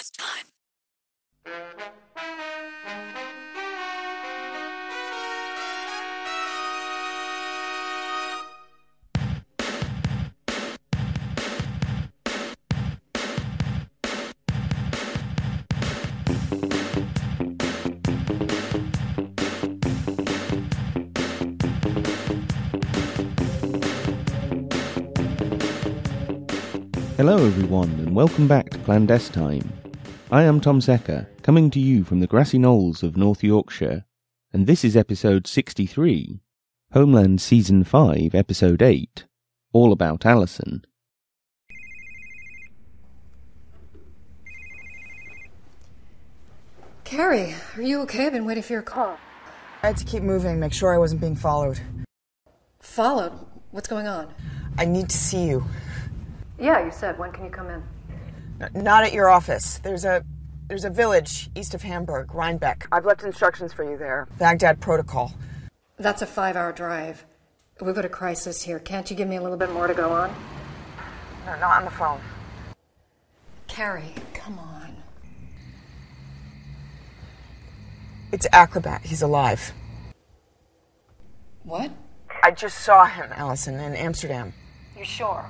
Clandestime. Hello everyone, and welcome back to Clandestime. I am Tom Secker, coming to you from the grassy knolls of North Yorkshire, and this is episode 63, Homeland Season 5, Episode 8, all about Alison. Carrie, are you okay? I've been waiting for your call. I had to keep moving, make sure I wasn't being followed. Followed? What's going on? I need to see you. Yeah, you said. When can you come in? Not at your office. There's a village east of Hamburg, Rhinebeck. I've left instructions for you there. Baghdad Protocol. That's a 5-hour drive. We've got a crisis here. Can't you give me a little bit more to go on? No, not on the phone. Carrie, come on. It's Acrobat. He's alive. What? I just saw him, Alison, in Amsterdam. You sure?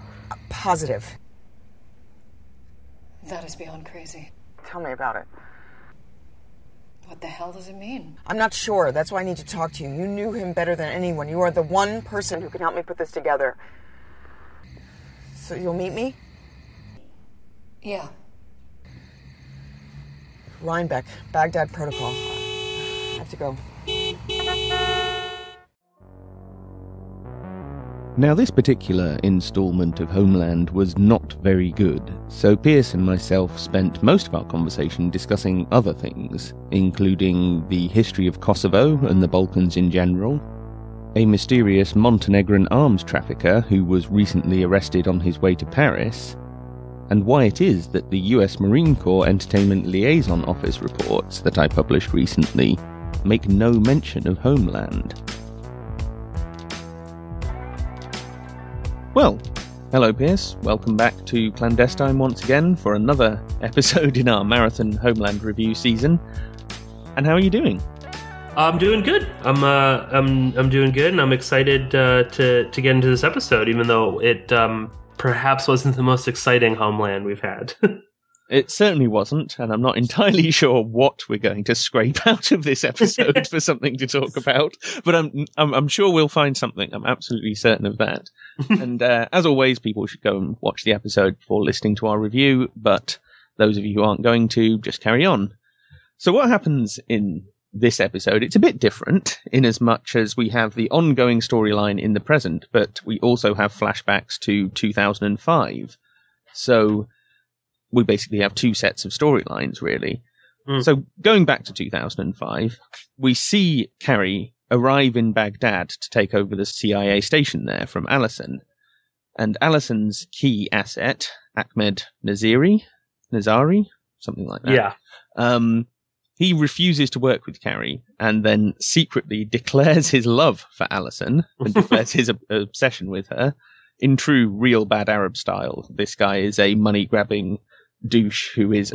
Positive. That is beyond crazy. Tell me about it. What the hell does it mean? I'm not sure. That's why I need to talk to you. You knew him better than anyone. You are the one person who can help me put this together. So you'll meet me? Yeah. Rhinebeck, Baghdad Protocol. I have to go. Now this particular instalment of Homeland was not very good, so Pearse and myself spent most of our conversation discussing other things, including the history of Kosovo and the Balkans in general, a mysterious Montenegrin arms trafficker who was recently arrested on his way to Paris, and why it is that the US Marine Corps Entertainment Liaison Office reports that I published recently make no mention of Homeland. Well, hello Pearse, welcome back to Clandestime once again for another episode in our marathon Homeland review season. And how are you doing? I'm doing good. I'm doing good, and I'm excited to get into this episode, even though it perhaps wasn't the most exciting Homeland we've had. It certainly wasn't, and I'm not entirely sure what we're going to scrape out of this episode for something to talk about, but I'm sure we'll find something. I'm absolutely certain of that. And as always, people should go and watch the episode before listening to our review, but those of you who aren't going to, just carry on. So what happens in this episode? It's a bit different, in as much as we have the ongoing storyline in the present, but we also have flashbacks to 2005. So we basically have two sets of storylines, really. So going back to 2005, we see Carrie arrive in Baghdad to take over the CIA station there from Alison. And Alison's key asset, Ahmed Nazari, something like that. Yeah. He refuses to work with Carrie and then secretly declares his love for Alison and declares his obsession with her in true real bad Arab style. This guy is a money-grabbing douche who is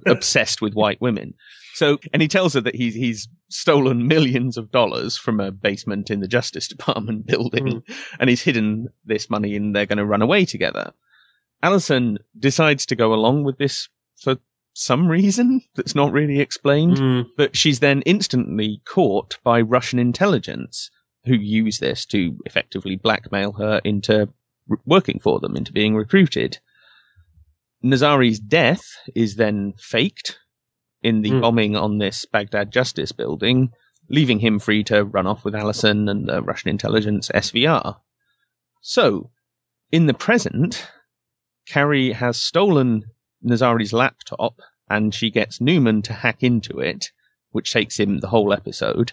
obsessed with white women. So, and he tells her that he's stolen millions of dollars from a basement in the Justice Department building, and he's hidden this money, and they're going to run away together. Alison decides to go along with this for some reason that's not really explained, but she's then instantly caught by Russian intelligence, who use this to effectively blackmail her into working for them, into being recruited. Nazari's death is then faked in the bombing on this Baghdad Justice building, leaving him free to run off with Alison and the Russian intelligence SVR. So, in the present, Carrie has stolen Nazari's laptop, and she gets Newman to hack into it, which takes him the whole episode.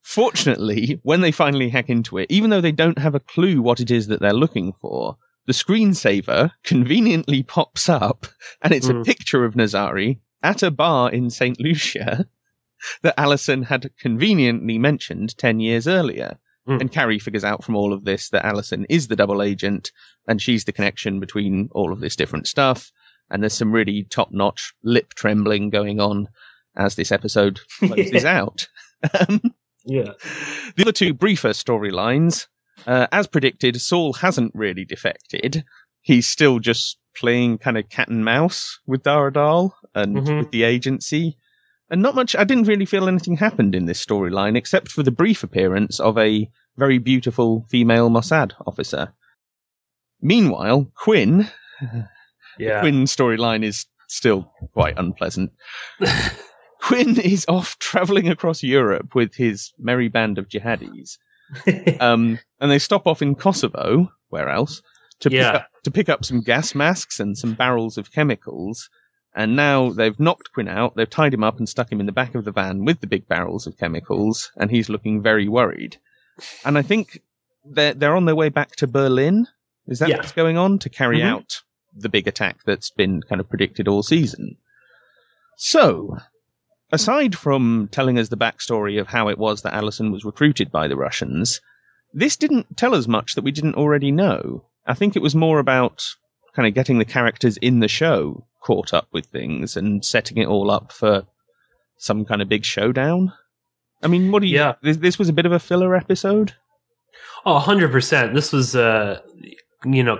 Fortunately, when they finally hack into it, even though they don't have a clue what it is that they're looking for, the screensaver conveniently pops up, and it's a picture of Nazari at a bar in St. Lucia that Alison had conveniently mentioned 10 years earlier. And Carrie figures out from all of this that Alison is the double agent, and she's the connection between all of this different stuff. And there's some really top-notch lip trembling going on as this episode closes out. Yeah. The other two briefer storylines, as predicted, Saul hasn't really defected. He's still just playing kind of cat and mouse with Daradal and with the agency. And not much, I didn't really feel anything happened in this storyline, except for the brief appearance of a very beautiful female Mossad officer. Meanwhile, Quinn... Yeah. The Quinn storyline is still quite unpleasant. Quinn is off travelling across Europe with his merry band of jihadis. And they stop off in Kosovo, where else, to pick up some gas masks and some barrels of chemicals. And now they've knocked Quinn out, they've tied him up and stuck him in the back of the van with the big barrels of chemicals, and he's looking very worried. And I think they're on their way back to Berlin. Is that what's going on? To carry out the big attack that's been kind of predicted all season. So, aside from telling us the backstory of how it was that Allison was recruited by the Russians, this didn't tell us much that we didn't already know. I think it was more about kind of getting the characters in the show caught up with things and setting it all up for some kind of big showdown. I mean, what do you... Yeah. This was a bit of a filler episode? Oh, 100%. This was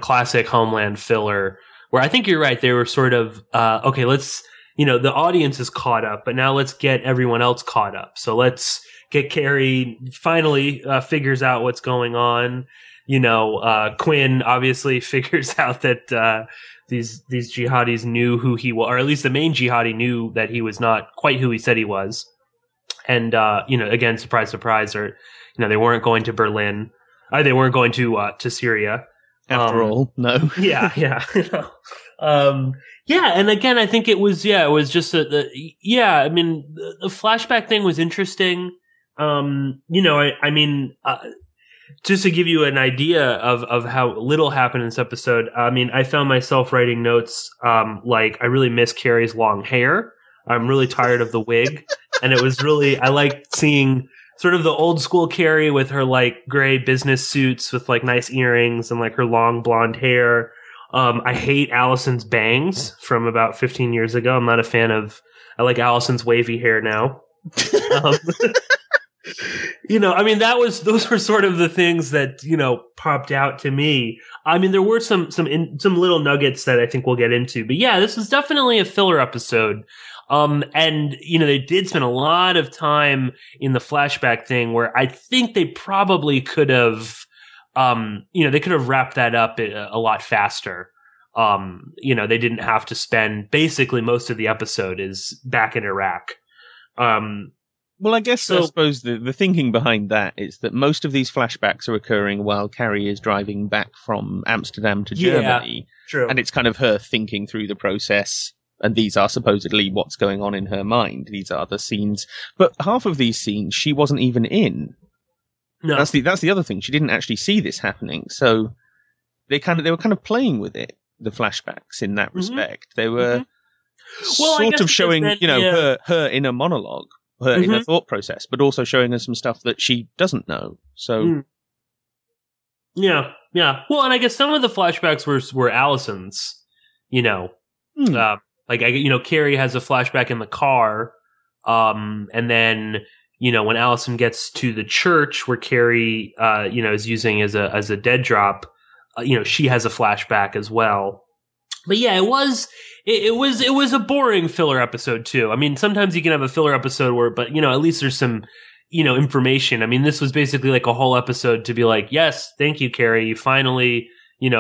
classic Homeland filler, where I think you're right. They were sort of, okay, let's, the audience is caught up, but now let's get everyone else caught up. So let's get Carrie finally figures out what's going on. Quinn obviously figures out that these jihadis knew who he was, or at least the main jihadi knew that he was not quite who he said he was. And, again, surprise, surprise, or, they weren't going to Berlin. They weren't going to Syria. After all, no. Yeah. And again, I think it was just the flashback thing was interesting. Just to give you an idea of how little happened in this episode, I found myself writing notes, like, I really miss Carrie's long hair. I'm really tired of the wig. And it was really, I liked seeing sort of the old school Carrie with her like gray business suits with like nice earrings and like her long blonde hair. I hate Allison's bangs from about 15 years ago. I'm not a fan of, I like Allison's wavy hair now. Those were sort of the things that, popped out to me. There were some little nuggets that I think we'll get into, but yeah, this was definitely a filler episode. They did spend a lot of time in the flashback thing where I think they probably could have, they could have wrapped that up a lot faster. They didn't have to spend basically most of the episode is back in Iraq. Well, I suppose the thinking behind that is that most of these flashbacks are occurring while Carrie is driving back from Amsterdam to Germany. True. And it's kind of her thinking through the process. And these are supposedly what's going on in her mind. These are the scenes. But half of these scenes she wasn't even in. No. That's the other thing. She didn't actually see this happening. So they were kind of playing with it, the flashbacks in that respect. They were sort of showing, her inner monologue, her inner thought process, but also showing us some stuff that she doesn't know. So Yeah. Well, and I guess some of the flashbacks were Allison's, Carrie has a flashback in the car, and then, when Allison gets to the church where Carrie, is using as a dead drop, she has a flashback as well. But yeah, it was a boring filler episode too. Sometimes you can have a filler episode but at least there's some, information. This was basically like a whole episode to be like, yes, thank you, Carrie. You finally,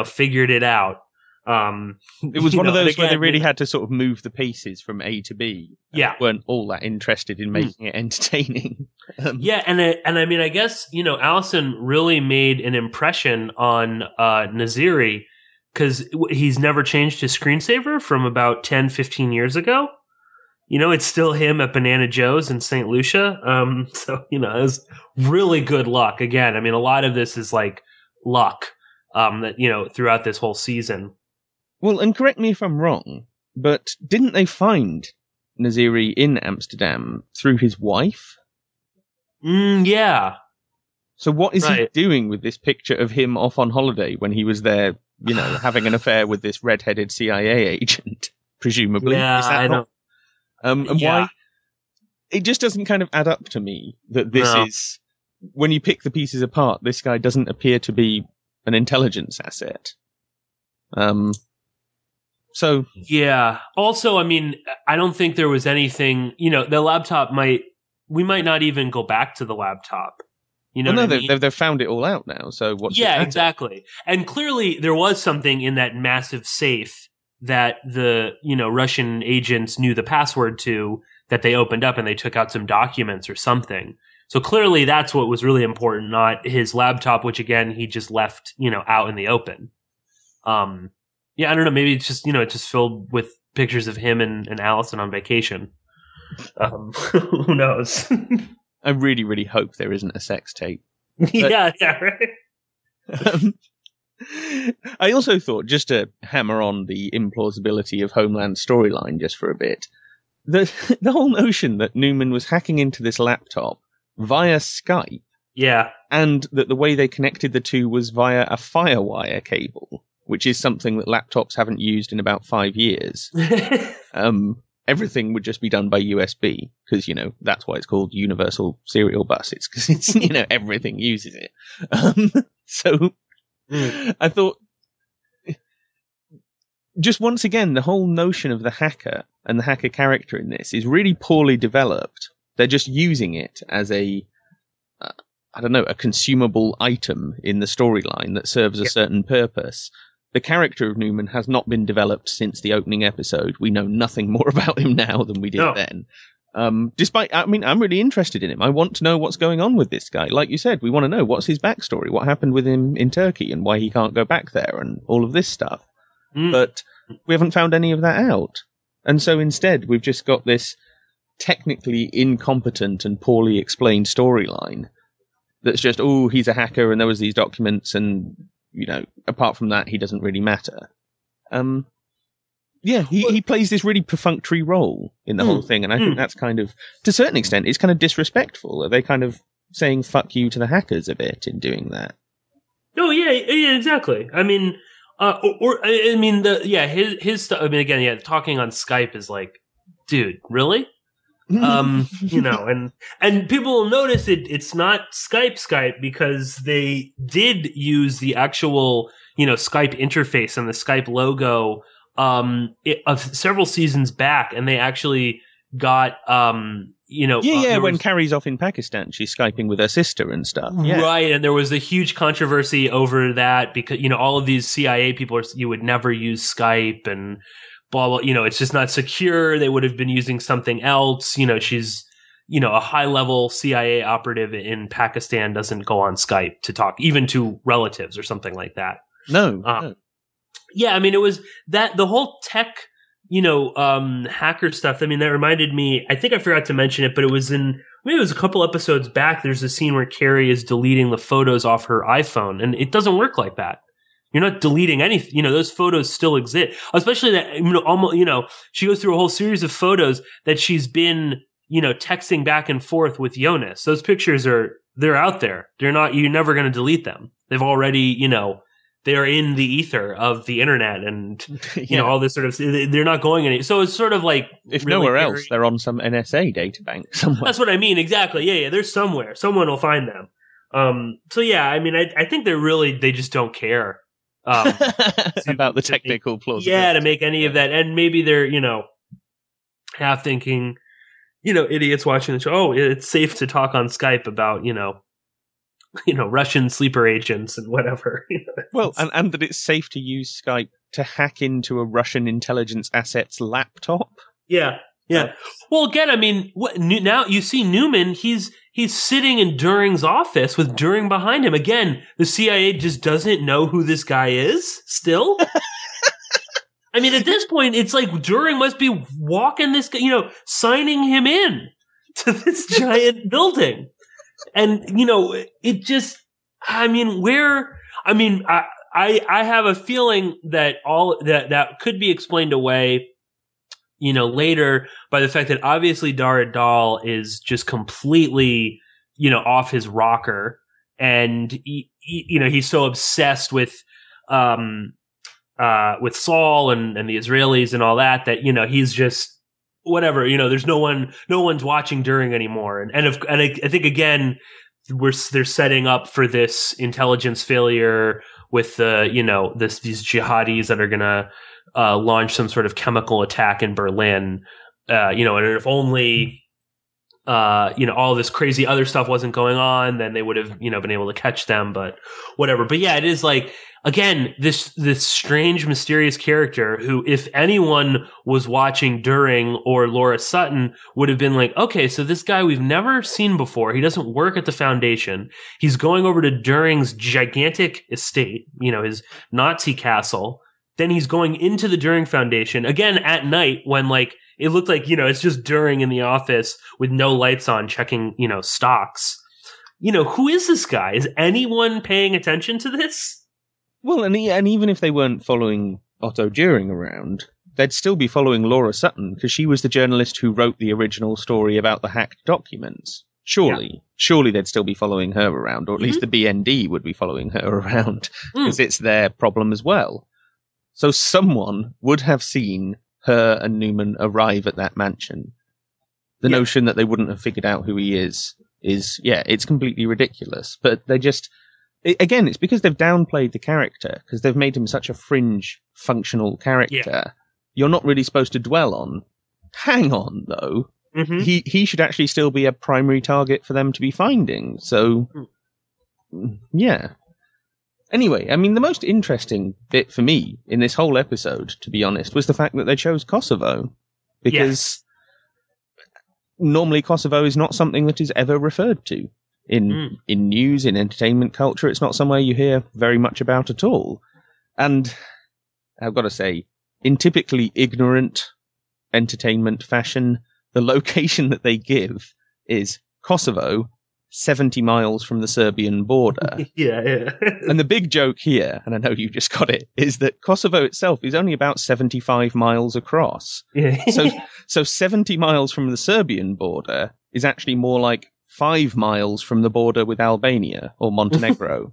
figured it out. It was one of those where they really had to sort of move the pieces from A to B. Yeah, weren't all that interested in making it entertaining. I guess Allison really made an impression on Naziri because he's never changed his screensaver from about 10-15 years ago. It's still him at Banana Joe's in St. Lucia. It was really good luck. Again, a lot of this is like luck that throughout this whole season. Well, and correct me if I'm wrong, but didn't they find Naziri in Amsterdam through his wife? Yeah. So what is he doing with this picture of him off on holiday when he was there, having an affair with this red-headed CIA agent? presumably. Yeah, Is that I not? And Yeah. why? It just doesn't kind of add up to me that this is, when you pick the pieces apart, this guy doesn't appear to be an intelligence asset. So Yeah. Also, I mean, I don't think there was anything, the laptop we might not even go back to the laptop. You know well, what no, I mean? they've found it all out now, so what's it Yeah, matter? exactly. And clearly there was something in that massive safe that the, Russian agents knew the password to, that they opened up and they took out some documents or something. So clearly that's what was really important, not his laptop, which again, he just left, out in the open. Yeah, I don't know. Maybe it's just, it's just filled with pictures of him and Allison on vacation. Who knows? I really, really hope there isn't a sex tape. Yeah, right. I also thought, just to hammer on the implausibility of Homeland's storyline just for a bit, the whole notion that Newman was hacking into this laptop via Skype, Yeah. and that the way they connected the two was via a FireWire cable, which is something that laptops haven't used in about 5 years. Everything would just be done by USB, because, that's why it's called Universal Serial Bus. It's because it's, everything uses it. I thought, just once again, the whole notion of the hacker and the hacker character in this is really poorly developed. They're just using it as a consumable item in the storyline that serves a certain purpose. The character of Newman has not been developed since the opening episode. We know nothing more about him now than we did then. I'm really interested in him. I want to know what's going on with this guy. Like you said, we want to know what's his backstory, what happened with him in Turkey and why he can't go back there and all of this stuff. But we haven't found any of that out. And so instead, we've just got this technically incompetent and poorly explained storyline that's just, he's a hacker and there was these documents and, apart from that, he doesn't really matter. He plays this really perfunctory role in the whole thing, and I think that's kind of, to a certain extent, it's kind of disrespectful. Are they kind of saying fuck you to the hackers a bit in doing that? Oh, yeah, exactly. I mean, his stuff, again, talking on Skype is like, dude, really? And people will notice it's not Skype because they did use the actual, Skype interface and the Skype logo of several seasons back, and they actually got when Carrie's off in Pakistan, she's Skyping with her sister and stuff. Yeah. Right, and there was a huge controversy over that because all of these CIA people you would never use Skype and blah blah. It's just not secure. They would have been using something else. She's a high level CIA operative in Pakistan doesn't go on Skype to talk even to relatives or something like that. No. Yeah, it was that the whole tech, hacker stuff. That reminded me, I think I forgot to mention it, but it was it was a couple episodes back. There's a scene where Carrie is deleting the photos off her iPhone, and it doesn't work like that. You're not deleting anything. Those photos still exist, especially that, she goes through a whole series of photos that she's been, texting back and forth with Jonas. Those pictures they're out there. You're never going to delete them. They've already, they're in the ether of the internet and, all this sort of, they're not going any. So it's sort of like, if really nowhere else, they're on some NSA databank somewhere. That's what I mean. Exactly. Yeah. They're somewhere. Someone will find them. I think they just don't care. About the technical plausibility. Yeah, to make any of that. And maybe they're, half thinking, idiots watching the show, oh, it's safe to talk on Skype about, Russian sleeper agents and whatever. Well, and that it's safe to use Skype to hack into a Russian intelligence asset's laptop. Yeah. Well, again, now you see Newman, he's sitting in During's office with During behind him. Again, the CIA just doesn't know who this guy is still. At this point, it's like During must be walking this guy, signing him in to this giant building. And, it just, I have a feeling that all that could be explained away, later by the fact that obviously Dara Dahl is just completely, off his rocker. And, he's so obsessed with, with Saul and the Israelis and all that, he's just whatever, there's no one's watching during anymore. And I think again, they're setting up for this intelligence failure with these jihadis that are going to launch some sort of chemical attack in Berlin. And if only all this crazy other stuff wasn't going on, then they would have been able to catch them. But whatever. But yeah, it is like, again, this strange, mysterious character who, if anyone was watching during, or Laura Sutton, would have been like, okay, so this guy we've never seen before. He doesn't work at the Foundation. He's going over to During's gigantic estate, his Nazi castle. Then he's going into the During Foundation again at night when it looked like, it's just During in the office with no lights on checking, stocks. Who is this guy? Is anyone paying attention to this? Well, and even if they weren't following Otto During around, they'd still be following Laura Sutton, because she was the journalist who wrote the original story about the hacked documents. Surely they'd still be following her around, or at least the BND would be following her around, because it's their problem as well. So someone would have seen her and Newman arrive at that mansion. The notion that they wouldn't have figured out who he is, it's completely ridiculous. But they just... Again, it's because they've downplayed the character, because they've made him such a fringe, functional character. Yeah. You're not really supposed to dwell on. Hang on, though. Mm-hmm. He should actually still be a primary target for them to be finding. So, yeah. Anyway, I mean, the most interesting bit for me in this whole episode, to be honest, was the fact that they chose Kosovo. Because normally Kosovo is not something that is ever referred to. In news, in entertainment culture, it's not somewhere you hear very much about at all. And I've got to say, in typically ignorant entertainment fashion, the location that they give is Kosovo, 70 miles from the Serbian border. Yeah. And the big joke here, and I know you just got it, is that Kosovo itself is only about 75 miles across. Yeah. So 70 miles from the Serbian border is actually more like 5 miles from the border with Albania or Montenegro.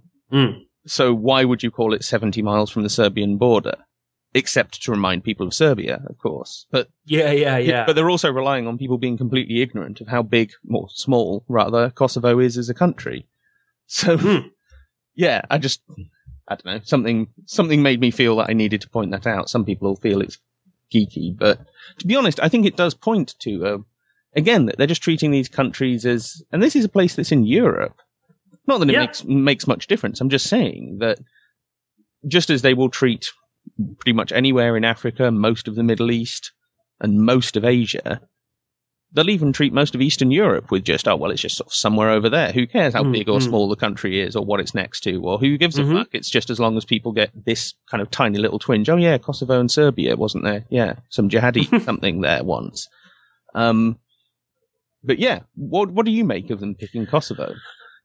So why would you call it 70 miles from the Serbian border? Except to remind people of Serbia, of course. But yeah. But they're also relying on people being completely ignorant of how big, or small, rather, Kosovo is as a country. So, I don't know, something made me feel that I needed to point that out. Some people will feel it's geeky, but to be honest, I think it does point to... Again, they're just treating these countries as... And this is a place that's in Europe. Not that it makes much difference. I'm just saying that just as they will treat pretty much anywhere in Africa, most of the Middle East, and most of Asia, they'll even treat most of Eastern Europe with just, it's just sort of somewhere over there. Who cares how big or small the country is, or what it's next to, or who gives a fuck? It's just as long as people get this kind of tiny little twinge. Oh yeah, Kosovo and Serbia, wasn't there? Yeah, some jihadi something there once. But yeah, what do you make of them picking Kosovo?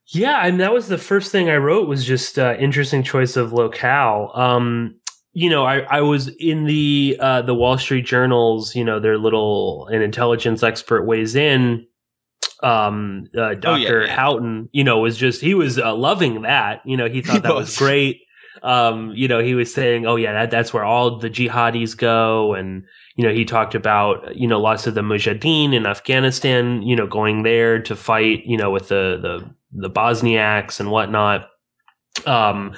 Yeah, and that was the first thing I wrote, was just interesting choice of locale. I was in the Wall Street Journal's, their little an intelligence expert weighs in. Dr. Houghton, was just, he was loving that. He thought that was great. He was saying, that's where all the jihadis go. And, he talked about, lots of the mujahideen in Afghanistan, going there to fight, with the Bosniaks and whatnot. Or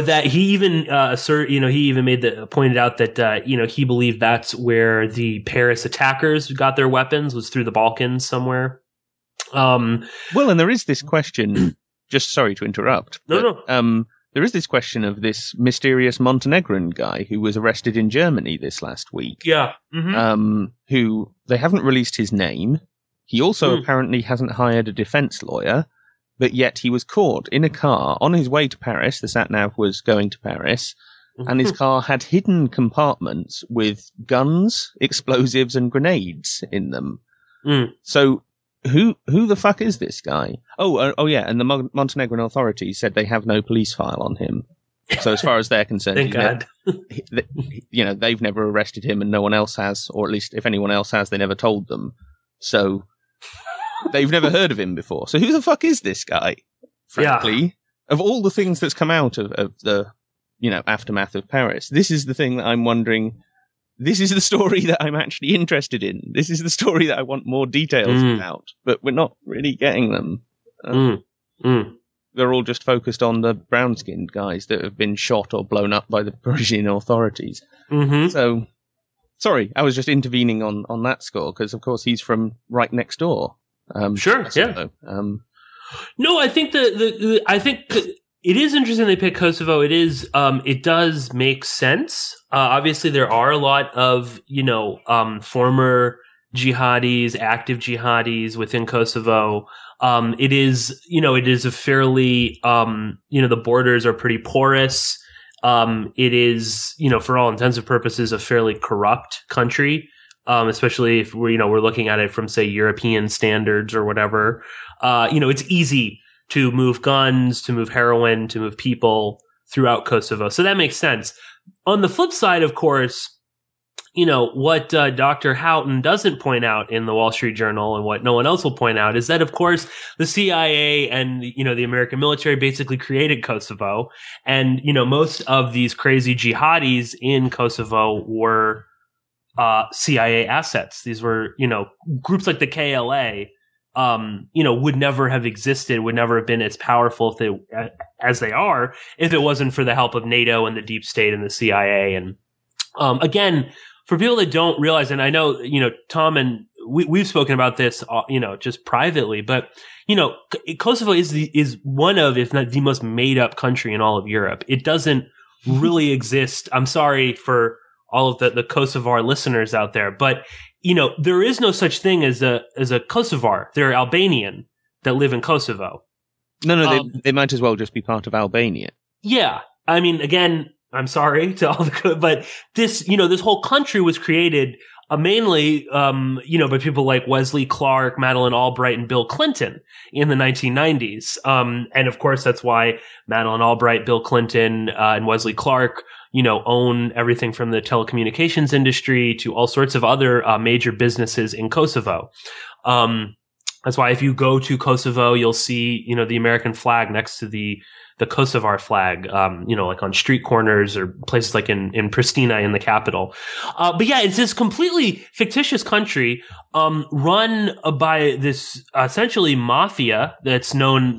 that he even pointed out that, he believed that's where the Paris attackers got their weapons, was through the Balkans somewhere. Well, and there is this question, just sorry to interrupt. No. There is this question of this mysterious Montenegrin guy who was arrested in Germany this last week. Yeah. Mm-hmm. Who they haven't released his name. He also apparently hasn't hired a defense lawyer, but yet he was caught in a car on his way to Paris. The sat-nav was going to Paris, and his car had hidden compartments with guns, explosives, and grenades in them. So who the fuck is this guy? Oh yeah, and the Montenegrin authorities said they have no police file on him. So as far as they're concerned, thank God. They've never arrested him, and no one else has, or at least if anyone else has, they never told them. So they've never heard of him before. So who the fuck is this guy? Frankly, of all the things that's come out of the aftermath of Paris. This is the thing that I'm wondering. This is the story that I'm actually interested in. This is the story that I want more details about, but we're not really getting them. They're all just focused on the brown-skinned guys that have been shot or blown up by the Parisian authorities. So, sorry, I was just intervening on that score, because, of course, he's from right next door. Sure, yeah. No, I think I think it is interesting they pick Kosovo. It does make sense. Obviously, there are a lot of, former jihadis, active jihadis within Kosovo. It is a fairly, the borders are pretty porous. It is, for all intents and purposes, a fairly corrupt country. Especially if we're looking at it from, say, European standards or whatever. It's easy to move guns, to move heroin, to move people throughout Kosovo. So that makes sense. On the flip side, of course, what Dr. Houghton doesn't point out in the Wall Street Journal, and what no one else will point out, is that, of course, the CIA and, the American military basically created Kosovo. And, most of these crazy jihadis in Kosovo were CIA assets. These were, groups like the KLA, would never have existed, would never have been as powerful as they are if it wasn't for the help of NATO and the deep state and the CIA. And again, for people that don't realize, and I know, Tom and we've spoken about this, just privately, but Kosovo is one of, if not the most made up country in all of Europe. It doesn't really exist. I'm sorry for all of the Kosovar listeners out there, but there is no such thing as a Kosovar. They're Albanian that live in Kosovo. No, they might as well just be part of Albania. Yeah, I mean, again, I'm sorry to all but this whole country was created mainly, by people like Wesley Clark, Madeleine Albright, and Bill Clinton in the 1990s. And of course, that's why Madeleine Albright, Bill Clinton, and Wesley Clark, own everything from the telecommunications industry to all sorts of other major businesses in Kosovo. That's why if you go to Kosovo, you'll see, the American flag next to the Kosovar flag, like on street corners or places like in Pristina in the capital. But yeah, it's this completely fictitious country, run by this essentially mafia that's known,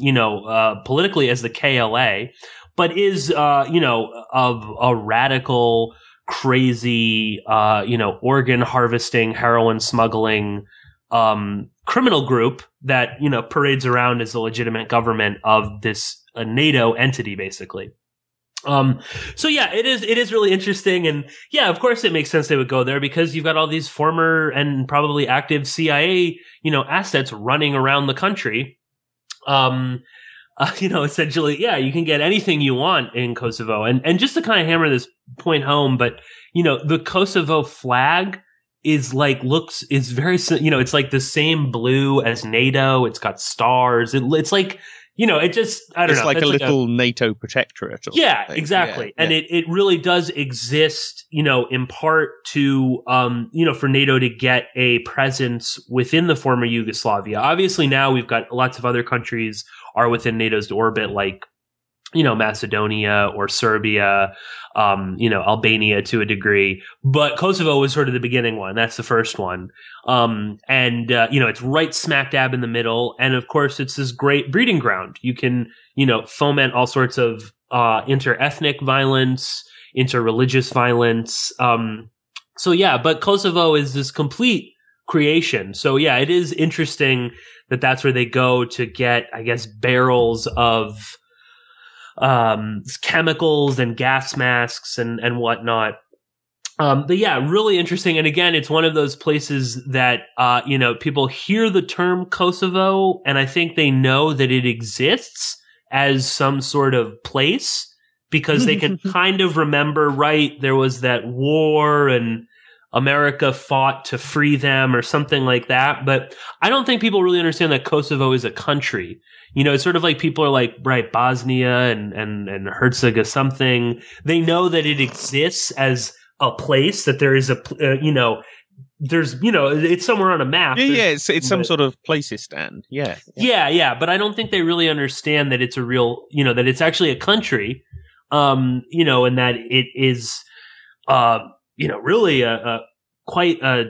politically as the KLA, but is, of a radical, crazy, organ harvesting, heroin smuggling, criminal group that, parades around as the legitimate government of this a NATO entity, basically. So yeah, it is really interesting. And yeah, of course it makes sense they would go there because you've got all these former and probably active CIA, assets running around the country. Essentially, yeah, you can get anything you want in Kosovo. And just to kind of hammer this point home, but, the Kosovo flag is very, it's like the same blue as NATO. It's got stars. It's like, it just, I don't know. It's like a little NATO protectorate. Yeah, exactly. Yeah, and it really does exist, in part to, for NATO to get a presence within the former Yugoslavia. Obviously now we've got lots of other countries are within NATO's orbit, like, Macedonia or Serbia, Albania to a degree. But Kosovo was sort of the beginning one. That's the first one. It's right smack dab in the middle. And of course, it's this great breeding ground. You can, foment all sorts of inter-ethnic violence, inter-religious violence. But Kosovo is this complete creation. So yeah, it is interesting that that's where they go to get, I guess, barrels of chemicals and gas masks and whatnot. But yeah, really interesting. And again, it's one of those places that, people hear the term Kosovo and I think they know that it exists as some sort of place because they can kind of remember, right? There was that war and America fought to free them or something like that. But I don't think people really understand that Kosovo is a country. It's sort of like people are like, right, Bosnia and Herzegovina or something. They know that it exists as a place, that there is it's somewhere on a map. Yeah, it's some sort of Placeistan. Yeah. Yeah. But I don't think they really understand that it's a real, that it's actually a country. and that it is, really a quite a,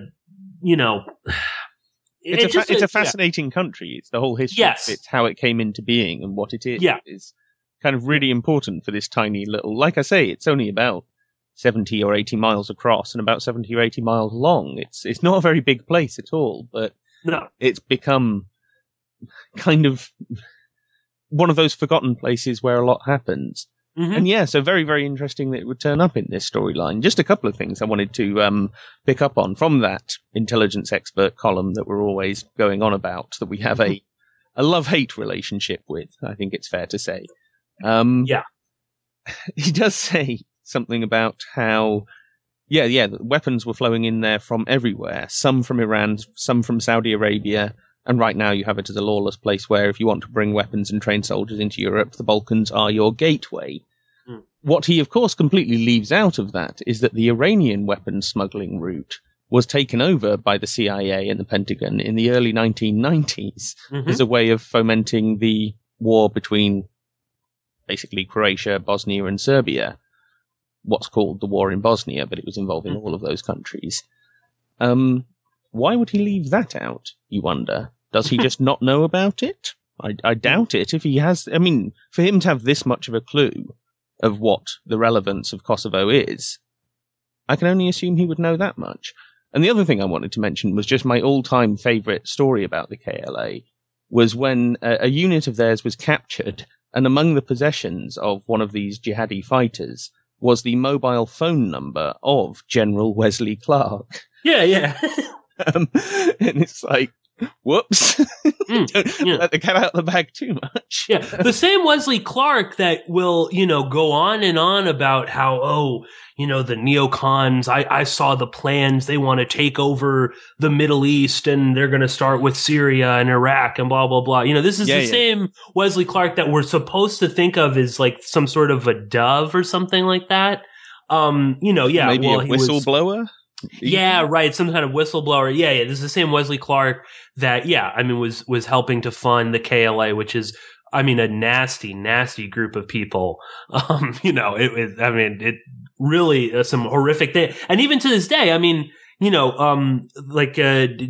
it's a fascinating country. It's the whole history. Yes. It's how it came into being and what it is. Yeah. Is kind of really important for this tiny little, like I say, it's only about 70 or 80 miles across and about 70 or 80 miles long. It's not a very big place at all, but No. it's become kind of one of those forgotten places where a lot happens. Mm-hmm. And yeah, so very, very interesting that it would turn up in this storyline. Just a couple of things I wanted to pick up on from that intelligence expert column that we're always going on about, that we have a love-hate relationship with, I think it's fair to say. Yeah. He does say something about how, the weapons were flowing in there from everywhere, some from Iran, some from Saudi Arabia, and right now you have it as a lawless place where if you want to bring weapons and train soldiers into Europe, the Balkans are your gateway. Mm. What he, of course, completely leaves out of that is that the Iranian weapons smuggling route was taken over by the CIA and the Pentagon in the early 1990s as a way of fomenting the war between basically Croatia, Bosnia, and Serbia. What's called the war in Bosnia, but it was involving all of those countries. Why would he leave that out, you wonder? Does he just not know about it? I doubt it. If he has, I mean, for him to have this much of a clue of what the relevance of Kosovo is, I can only assume he would know that much. And the other thing I wanted to mention was just my all-time favourite story about the KLA was when a unit of theirs was captured, and among the possessions of one of these jihadi fighters was the mobile phone number of General Wesley Clark. Yeah. And it's like, whoops. Don't let the cat out of the bag too much. Yeah. The same Wesley Clark that will, go on and on about how, the neocons, I saw the plans. They want to take over the Middle East and they're going to start with Syria and Iraq and blah, blah, blah. This is the same Wesley Clark that we're supposed to think of as like some sort of a dove or something like that. Maybe a whistleblower? Yeah, right. Some kind of whistleblower. Yeah. This is the same Wesley Clark that, was helping to fund the KLA, which is, a nasty, nasty group of people. It really some horrific thing. And even to this day,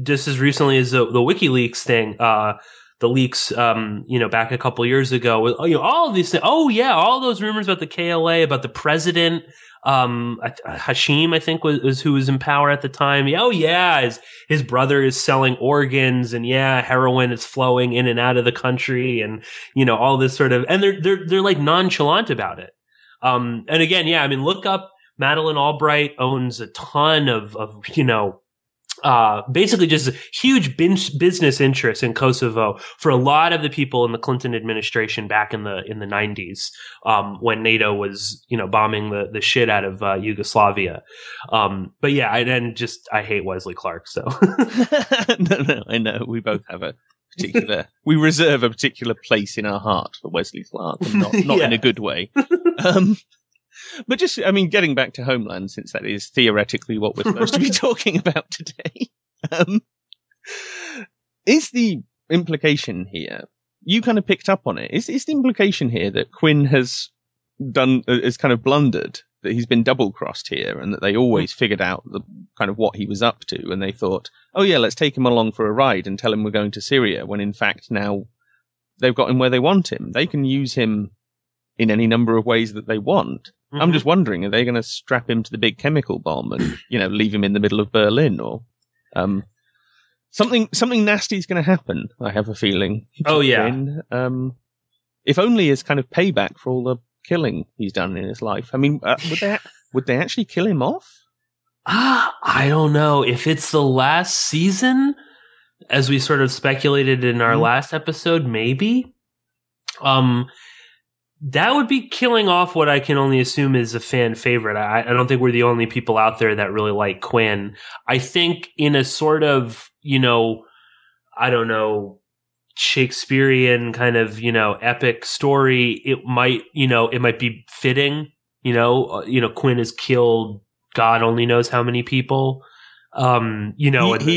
just as recently as the WikiLeaks thing, the leaks, back a couple years ago, all of these things. Oh yeah, all those rumors about the KLA, about the president. Hashim, I think, was who was in power at the time. Oh yeah, his brother is selling organs, and heroin is flowing in and out of the country, and all this sort of, and they're like nonchalant about it. And again, look up Madeleine Albright owns a ton of basically just a huge business interest in Kosovo for a lot of the people in the Clinton administration back in the 90s, when NATO was, bombing the shit out of Yugoslavia. But I hate Wesley Clark, so. No, I know. We both have we reserve a particular place in our heart for Wesley Clark, and not in a good way. But just, getting back to Homeland, since that is theoretically what we're supposed to be talking about today, is the implication here, you kind of picked up on it, is the implication here that Quinn has kind of blundered, that he's been double-crossed here, and that they always figured out the kind of what he was up to, and they thought, oh yeah, let's take him along for a ride and tell him we're going to Syria, when in fact now they've got him where they want him. They can use him in any number of ways that they want. Mm-hmm. I'm just wondering, are they going to strap him to the big chemical bomb and, leave him in the middle of Berlin, or something nasty is going to happen, I have a feeling. Oh, yeah. If only as kind of payback for all the killing he's done in his life. Would they actually kill him off? I don't know. If it's the last season, as we sort of speculated in our last episode, maybe. That would be killing off what I can only assume is a fan favorite. I don't think we're the only people out there that really like Quinn. I think in a sort of, I don't know, Shakespearean kind of, epic story, it might be fitting, Quinn has killed God only knows how many people. He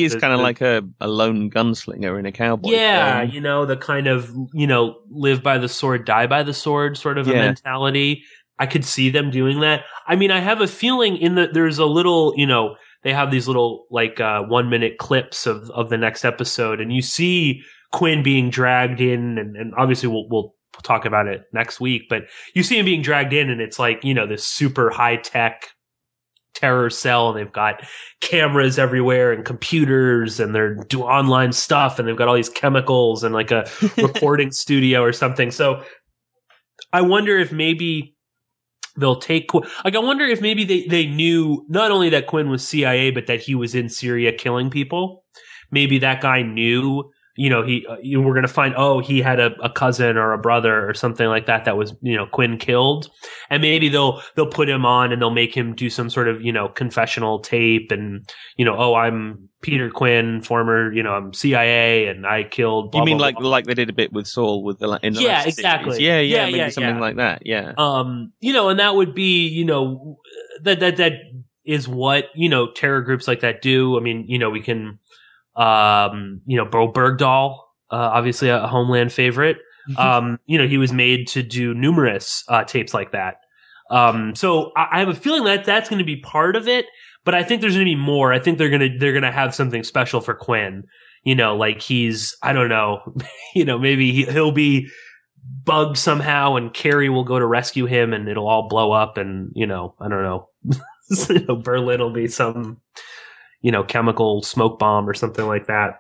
is kind of like a lone gunslinger in a cowboy film. The kind of, live by the sword, die by the sword sort of a mentality. I could see them doing that. I mean, I have a feeling there's a little, they have these little 1 minute clips of the next episode, and you see Quinn being dragged in, and obviously we'll talk about it next week, but you see him being dragged in, and it's this super high tech terror cell, and they've got cameras everywhere and computers, and they're doing online stuff, and they've got all these chemicals and like a recording studio or something. So I wonder if maybe they'll take, I wonder if maybe they knew not only that Quinn was CIA, but that he was in Syria killing people. Maybe that guy knew, we're going to find, he had a cousin or a brother or something like that was, Quinn killed. And maybe they'll put him on and they'll make him do some sort of, confessional tape and, I'm Peter Quinn, former, I'm CIA and I killed. Blah, you mean blah, like blah. like they did a bit with Saul with the in the last exactly. series. Yeah, maybe something like that. Yeah. And that would be, that is what, terror groups like that do. I mean, we can, Bo Bergdahl, obviously a Homeland favorite. He was made to do numerous tapes like that. So I have a feeling that that's going to be part of it, but I think there's going to be more. I think they're going to have something special for Quinn. Like he's, I don't know, maybe he'll be bugged somehow, and Carrie will go to rescue him, and it'll all blow up, and I don't know, Berlin will be some chemical smoke bomb or something like that.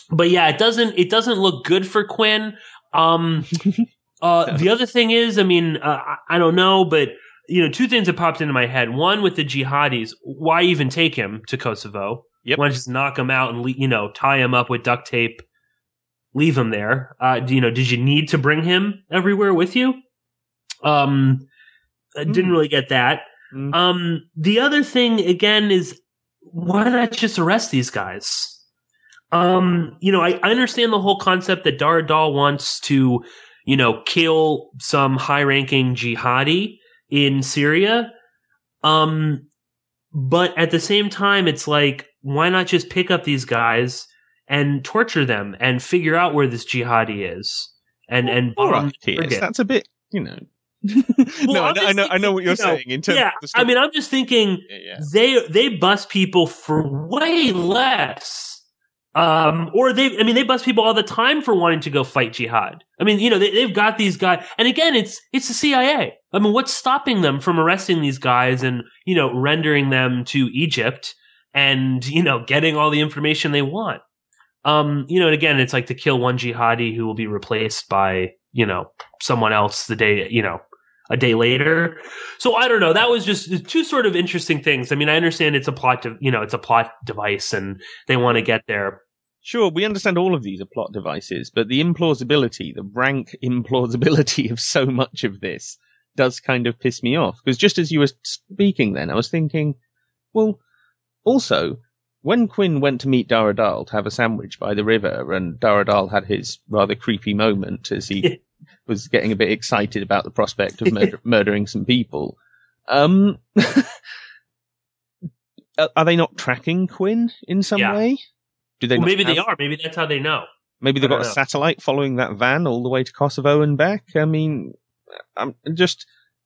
But yeah, it doesn't look good for Quinn. The other thing is, I mean, I don't know, but two things that popped into my head. One, with the jihadis, why even take him to Kosovo? Yep. Why not just knock him out and tie him up with duct tape, leave him there? Did you need to bring him everywhere with you? I didn't really get that. The other thing again is, why not just arrest these guys? I understand the whole concept that Daradal wants to, kill some high-ranking jihadi in Syria. But at the same time, it's like, why not just pick up these guys and torture them and figure out where this jihadi is and bomb right, Piers, that's a bit, No, I know what you're saying. In terms of the story. I mean, I'm just thinking they bust people for way less. Or they bust people all the time for wanting to go fight jihad. I mean, they've got these guys, and again, it's the CIA. I mean, what's stopping them from arresting these guys and, rendering them to Egypt and, getting all the information they want? And again, it's like to kill one jihadi who will be replaced by, someone else a day later. So I don't know. That was just two sort of interesting things. I mean, I understand it's a plot, it's a plot device, and they want to get there. Sure, we understand all of these are plot devices, but the implausibility, the rank implausibility of so much of this does kind of piss me off. Because just as you were speaking then, I was thinking, well, also, when Quinn went to meet Daradal to have a sandwich by the river, and Daradal had his rather creepy moment as he was getting a bit excited about the prospect of murdering some people. Are they not tracking Quinn in some way? Do they? Maybe they are. Maybe that's how they know. Maybe they've got a satellite following that van all the way to Kosovo and back. I mean,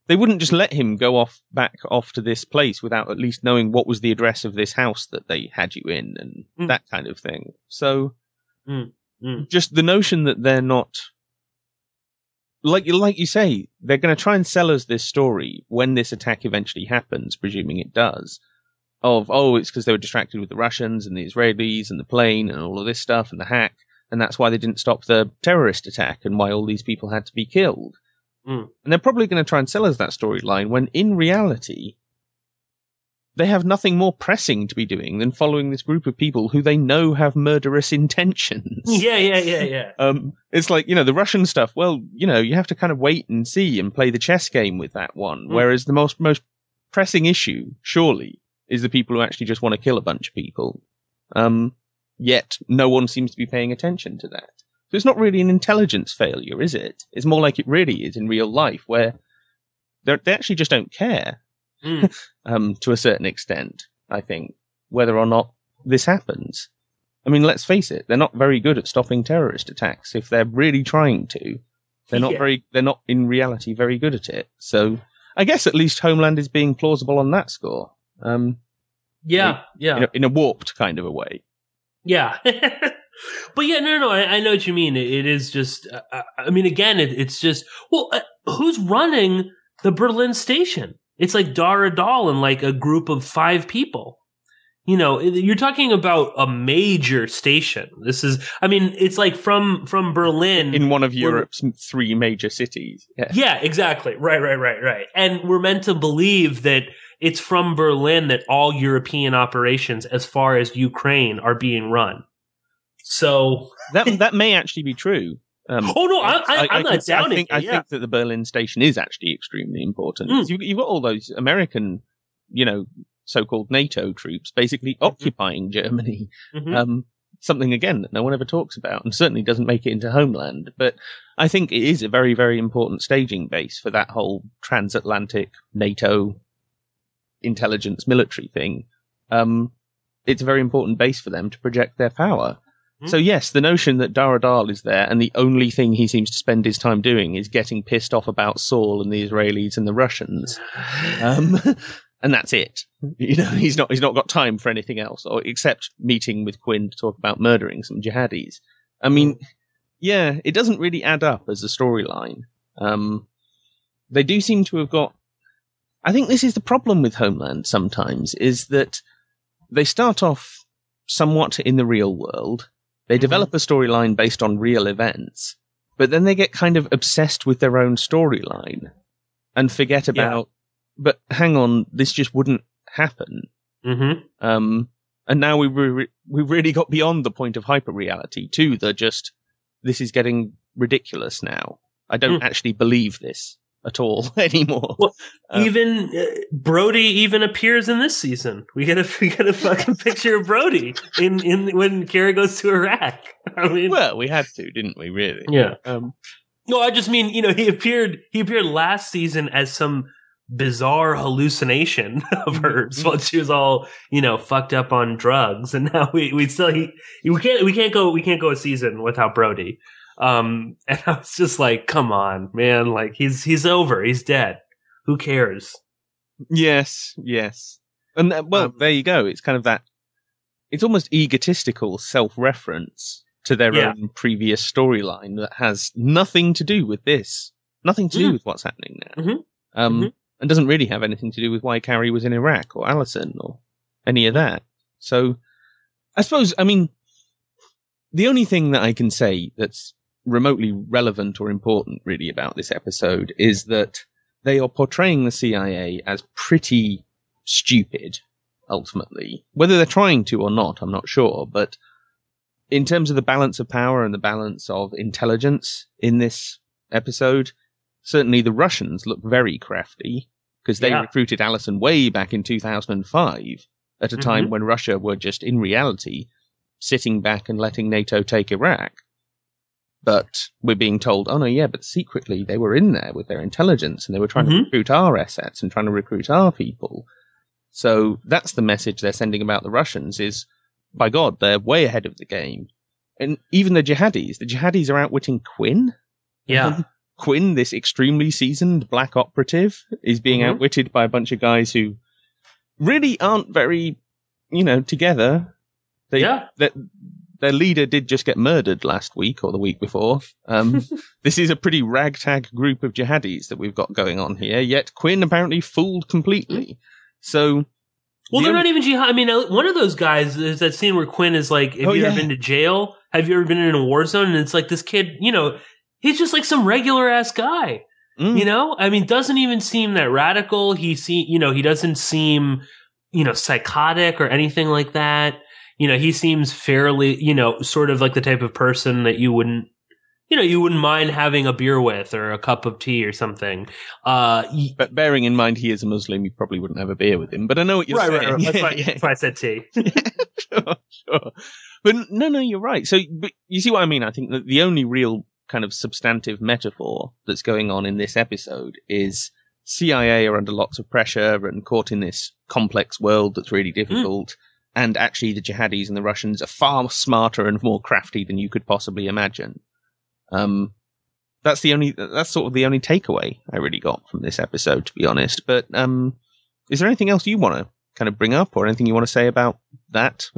they wouldn't just let him go back off to this place without at least knowing what was the address of this house that they had you in and that kind of thing. So, just the notion that they're not, like you say, they're going to try and sell us this story when this attack eventually happens, presuming it does, of, it's because they were distracted with the Russians and the Israelis and the plane and all of this stuff and the hack, and that's why they didn't stop the terrorist attack and why all these people had to be killed. And they're probably going to try and sell us that storyline when, in reality, they have nothing more pressing to be doing than following this group of people who they know have murderous intentions. Yeah. It's like, the Russian stuff, well, you have to kind of wait and see and play the chess game with that one. Whereas the most pressing issue, surely, is the people who actually just want to kill a bunch of people. Yet no one seems to be paying attention to that. So it's not really an intelligence failure, is it? It's more like it really is in real life, where they actually just don't care. To a certain extent, I think, whether or not this happens. I mean, let's face it, they're not very good at stopping terrorist attacks. If they're really trying to, they're not in reality very good at it. So, I guess at least Homeland is being plausible on that score. Yeah. In a warped kind of a way. Yeah. But yeah, no, I know what you mean. It is just, I mean, again, it's just, well, who's running the Berlin station? It's like Dara Dahl and like a group of 5 people. You know, you're talking about a major station. This is, I mean, it's like from Berlin. In one of Europe's 3 major cities. Yeah, exactly. Right. And we're meant to believe that it's from Berlin that all European operations as far as Ukraine are being run. So that may actually be true. I'm not doubting it. I think that the Berlin station is actually extremely important. You've got all those American, so-called NATO troops basically occupying Germany. Something, again, that no one ever talks about and certainly doesn't make it into Homeland. But I think it is a very, very important staging base for that whole transatlantic NATO intelligence military thing. It's a very important base for them to project their power. So yes, the notion that Dara Dahl is there and the only thing he seems to spend his time doing is getting pissed off about Saul and the Israelis and the Russians. And that's it. He's not got time for anything else, or except meeting with Quinn to talk about murdering some jihadis. I mean, yeah, it doesn't really add up as a storyline. They do seem to have got... I think this is the problem with Homeland sometimes, is that they start off somewhat in the real world. They develop a storyline based on real events, but then they get kind of obsessed with their own storyline and forget about, but hang on, this just wouldn't happen. And now we've really got beyond the point of hyper-reality to this is getting ridiculous now. I don't actually believe this at all anymore. Well, even Brody even appears in this season. We get a fucking picture of Brody in when Kara goes to Iraq. I mean, well, we had to, didn't we? Really? Yeah. No, I just mean, he appeared last season as some bizarre hallucination of hers while she was all fucked up on drugs, and now we can't go a season without Brody. And I was just like, come on, man, like he's over, he's dead, who cares? Yes. And there you go. It's kind of that, it's almost egotistical self-reference to their own previous storyline that has nothing to do with this, nothing to do with what's happening now. And doesn't really have anything to do with why Carrie was in Iraq or Allison or any of that. So I suppose, the only thing that I can say that's remotely relevant or important really about this episode is that they are portraying the CIA as pretty stupid, ultimately. Whether they're trying to or not, I'm not sure, but in terms of the balance of power and the balance of intelligence in this episode, certainly the Russians look very crafty, because they recruited Allison way back in 2005, at a time when Russia were just, in reality, sitting back and letting NATO take Iraq. But we're being told, oh no, yeah, but secretly they were in there with their intelligence and they were trying to recruit our assets and trying to recruit our people. So that's the message they're sending about the Russians is, by God, they're way ahead of the game. And even the jihadis are outwitting Quinn. Yeah. Quinn, this extremely seasoned black operative, is being outwitted by a bunch of guys who really aren't very, together. Their leader did just get murdered last week or the week before. This is a pretty ragtag group of jihadis that we've got going on here, yet Quinn apparently fooled completely. So... Well, they're not even jihad. I mean, one of those guys, there's that scene where Quinn is like, have you ever been to jail? Have you ever been in a war zone? And it's like this kid, he's just like some regular ass guy, doesn't even seem that radical. He doesn't seem, psychotic or anything like that. He seems fairly, sort of like the type of person that you wouldn't mind having a beer with or a cup of tea or something. But bearing in mind he is a Muslim, you probably wouldn't have a beer with him. But I know what you're saying. Right. That's why I said tea. Sure. But no, you're right. So, but you see what I mean? I think that the only real kind of substantive metaphor that's going on in this episode is CIA are under lots of pressure and caught in this complex world that's really difficult. And actually the jihadis and the Russians are far smarter and more crafty than you could possibly imagine. And that's sort of the only takeaway I really got from this episode, to be honest. But is there anything else you want to kind of bring up, or anything you want to say about that?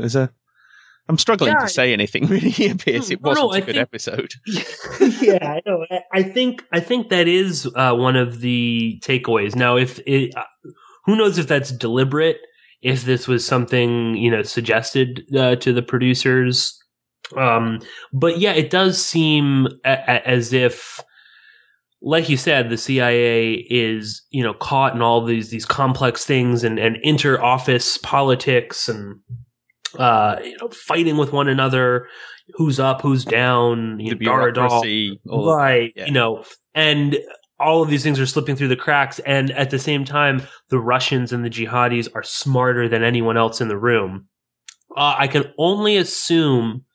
I'm struggling to say anything really here, Pearse. It wasn't a good episode. Yeah, I know. I think that is one of the takeaways. Now, who knows if that's deliberate? If this was something suggested to the producers, but yeah, it does seem as if, like you said, the CIA is caught in all these complex things and inter-office politics and fighting with one another, who's up, who's down, the bureaucracy, right? Yeah. And all of these things are slipping through the cracks. And at the same time, the Russians and the jihadis are smarter than anyone else in the room. I can only assume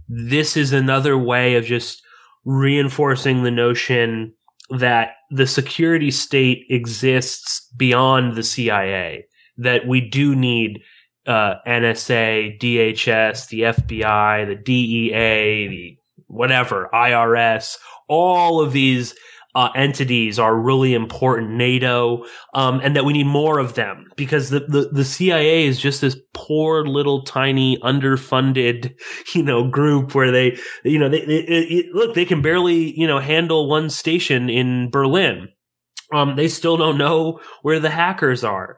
this is another way of just reinforcing the notion that the security state exists beyond the CIA, that we do need NSA, DHS, the FBI, the DEA, the whatever, IRS, all of these entities are really important, NATO, and that we need more of them, because the CIA is just this poor little tiny underfunded, group where they look, they can barely, handle one station in Berlin. They still don't know where the hackers are.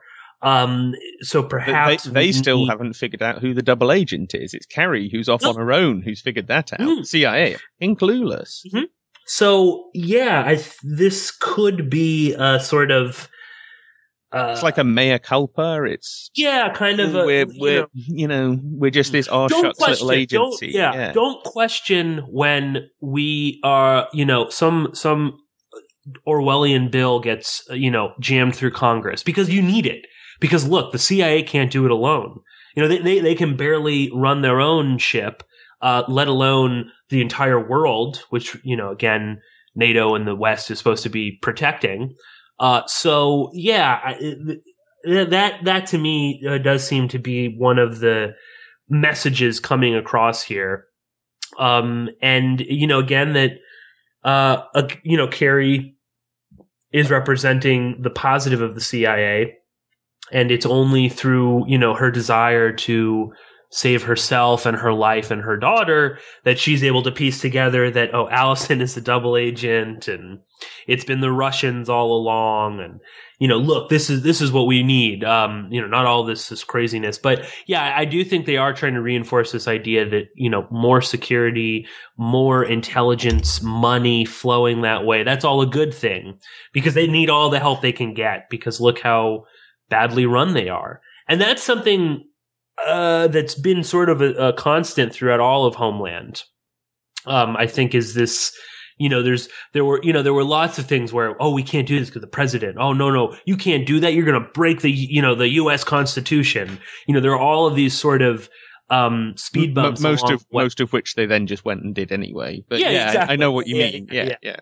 So perhaps they still haven't figured out who the double agent is. It's Carrie who's off on her own who's figured that out. CIA, clueless. Mm-hmm. So yeah, this could be a sort of. It's like a mea culpa. It's kind of we're just this shucks little agency. Don't question when we are some Orwellian bill gets jammed through Congress, because you need it. Because look, the CIA can't do it alone. They can barely run their own ship, let alone the entire world, which, again, NATO and the West is supposed to be protecting. So yeah, that to me does seem to be one of the messages coming across here. And, again, that, Carrie is representing the positive of the CIA. And it's only through, her desire to save herself and her life and her daughter that she's able to piece together that, Allison is a double agent and it's been the Russians all along. And, look, this is what we need. Not all this craziness. But yeah, I do think they are trying to reinforce this idea that, more security, more intelligence, money flowing that way. That's all a good thing, because they need all the help they can get, because look how badly run they are. And that's something that's been sort of a constant throughout all of Homeland. I think is this, there were lots of things where, we can't do this because the president. Oh, no, you can't do that. You're going to break the U.S. Constitution. There are all of these sort of speed bumps. Most of which they then just went and did anyway. But exactly. I know what you mean. Yeah.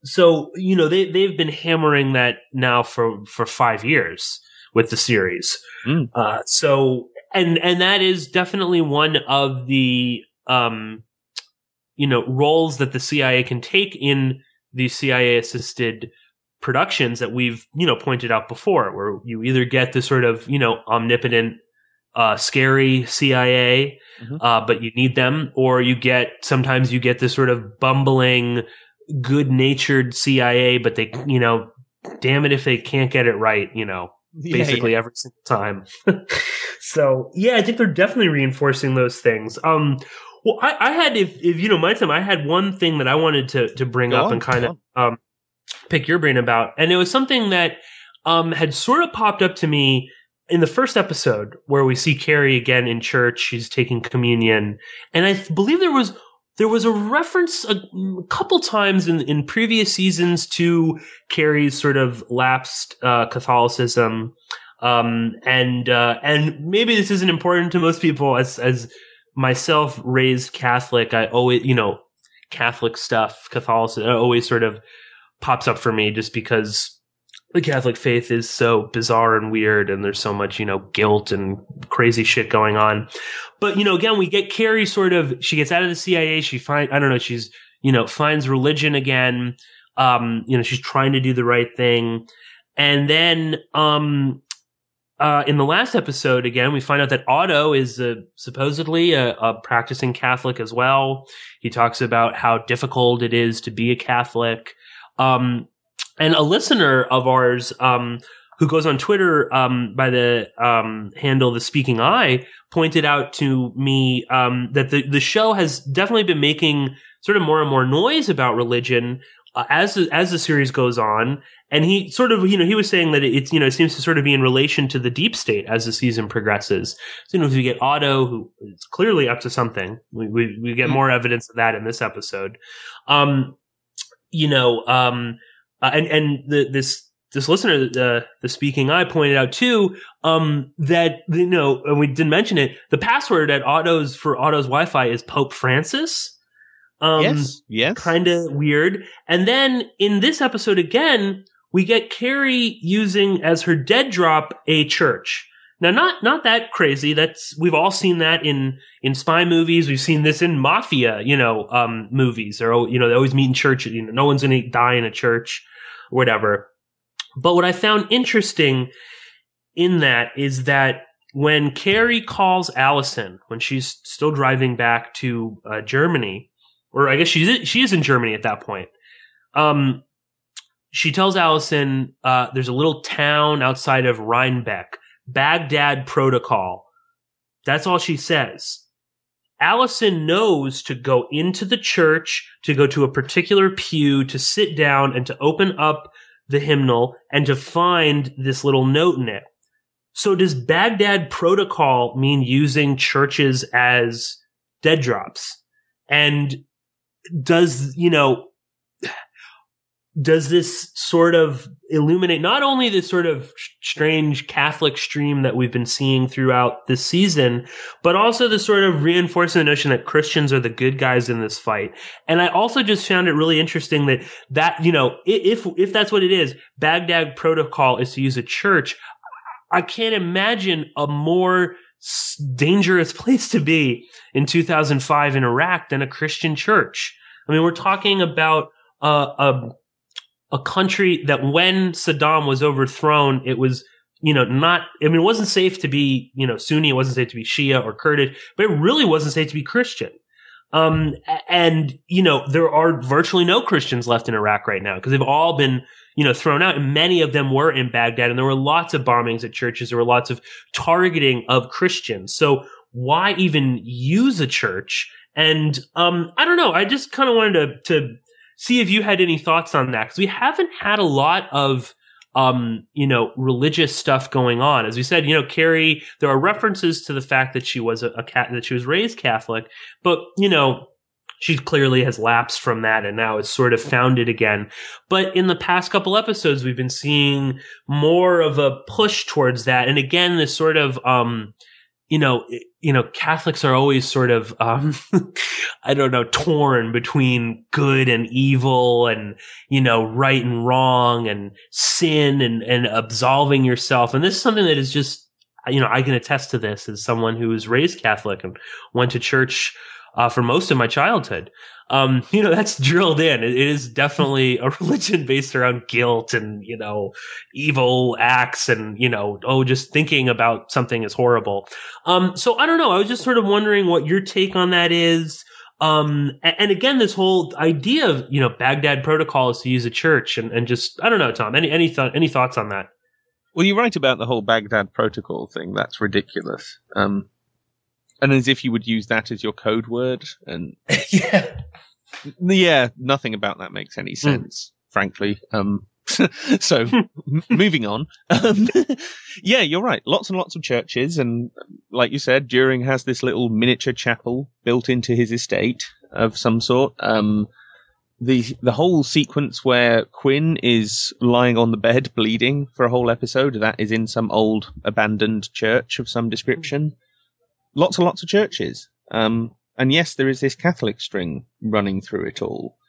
So, they've been hammering that now for 5 years with the series. So, and that is definitely one of the, roles that the CIA can take in the CIA assisted productions that we've, pointed out before, where you either get the sort of, omnipotent, scary CIA, but you need them, or sometimes you get this sort of bumbling, good-natured CIA, but they, damn it if they can't get it right, basically every single time. So, yeah, I think they're definitely reinforcing those things. Well, I had, if you don't mind, Tim, I had one thing that I wanted to bring up and kind of pick your brain about, and it was something that had sort of popped up to me in the first episode, where we see Carrie again in church. She's taking communion, and I believe there was a reference a couple times in previous seasons to Carrie's sort of lapsed Catholicism, and maybe this isn't important to most people. As myself, raised Catholic, I always, Catholic stuff, Catholicism, always sort of pops up for me, just because the Catholic faith is so bizarre and weird, and there's so much, guilt and crazy shit going on. But, again, we get Carrie she gets out of the CIA. She's finds religion again. She's trying to do the right thing. And then in the last episode, again, we find out that Otto is supposedly a practicing Catholic as well. He talks about how difficult it is to be a Catholic. And a listener of ours who goes on Twitter by the handle The Speaking Eye pointed out to me that the show has definitely been making sort of more and more noise about religion as the series goes on. And he sort of, he was saying that it seems to sort of be in relation to the deep state as the season progresses. So, if you get Otto, who is clearly up to something, we get more evidence of that in this episode. This listener, the Speaking Eye, pointed out too, that, and we didn't mention it, the password for Otto's Wi-Fi is Pope Francis. Yes. Kind of weird. And then in this episode again, we get Carrie using as her dead drop a church. Now, not that crazy. We've all seen that in spy movies. We've seen this in mafia, movies. Or, they always meet in church. No one's going to die in a church, or whatever. But what I found interesting in that is that when Carrie calls Allison, when she's still driving back to Germany, or I guess she is in Germany at that point, she tells Allison there's a little town outside of Rhinebeck, Baghdad Protocol. That's all she says. Allison knows to go into the church, to go to a particular pew, to sit down and to open up the hymnal and to find this little note in it. So does Baghdad Protocol mean using churches as dead drops? And does this sort of illuminate not only this sort of strange Catholic stream that we've been seeing throughout this season, but also the sort of reinforcing the notion that Christians are the good guys in this fight? And I also just found it really interesting that if that's what it is, Baghdad Protocol is to use a church. I can't imagine a more dangerous place to be in 2005 in Iraq than a Christian church. I mean, we're talking about a country that when Saddam was overthrown, it was, it wasn't safe to be, Sunni, it wasn't safe to be Shia or Kurdish, but it really wasn't safe to be Christian. There are virtually no Christians left in Iraq right now because they've all been, thrown out, and many of them were in Baghdad, and there were lots of bombings at churches. There were lots of targeting of Christians. So why even use a church? And, I don't know. I just kind of wanted to see if you had any thoughts on that, because we haven't had a lot of, religious stuff going on. As we said, Carrie, there are references to the fact that she was that she was raised Catholic, but, she clearly has lapsed from that and now is sort of found it again. But in the past couple episodes, we've been seeing more of a push towards that. And again, this sort of, Catholics are always sort of, torn between good and evil and, right and wrong and sin and absolving yourself. And this is something that is just, I can attest to this as someone who was raised Catholic and went to church for most of my childhood. That's drilled in. It is definitely a religion based around guilt and, evil acts and, just thinking about something is horrible. So I don't know. I was just sort of wondering what your take on that is. And again, this whole idea of, Baghdad Protocol is to use a church and just, I don't know, Tom, any thoughts on that? Well, you're right about the whole Baghdad Protocol thing. That's ridiculous. And as if you would use that as your code word. And yeah, nothing about that makes any sense, frankly. So moving on. Yeah, you're right. Lots and lots of churches. And like you said, During has this little miniature chapel built into his estate of some sort. The whole sequence where Quinn is lying on the bed bleeding for a whole episode, that is in some old abandoned church of some description. Lots and lots of churches. And yes, there is this Catholic string running through it all.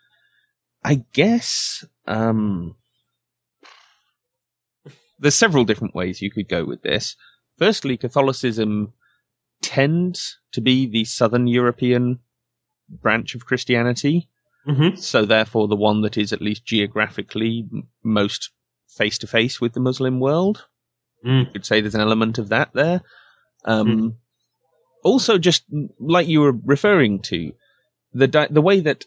I guess there's several different ways you could go with this. Firstly, Catholicism tends to be the Southern European branch of Christianity. Mm-hmm. So therefore, the one that is at least geographically most face-to-face with the Muslim world. You could say there's an element of that there. Also, just like you were referring to, the way that,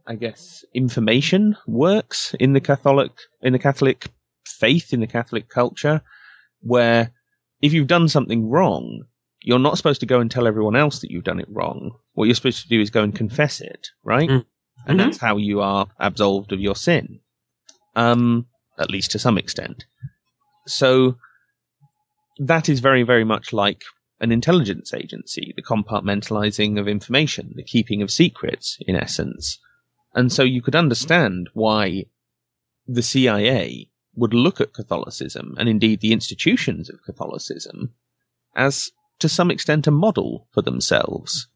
I guess, information works in the Catholic faith, in the Catholic culture, where if you've done something wrong, you're not supposed to go and tell everyone else that you've done it wrong. What you're supposed to do is go and confess it, right? Mm-hmm. And that's how you are absolved of your sin, at least to some extent. So that is very, very much like an intelligence agency, the compartmentalizing of information, the keeping of secrets, in essence. And so you could understand why the CIA would look at Catholicism, and indeed the institutions of Catholicism, as, to some extent, a model for themselves.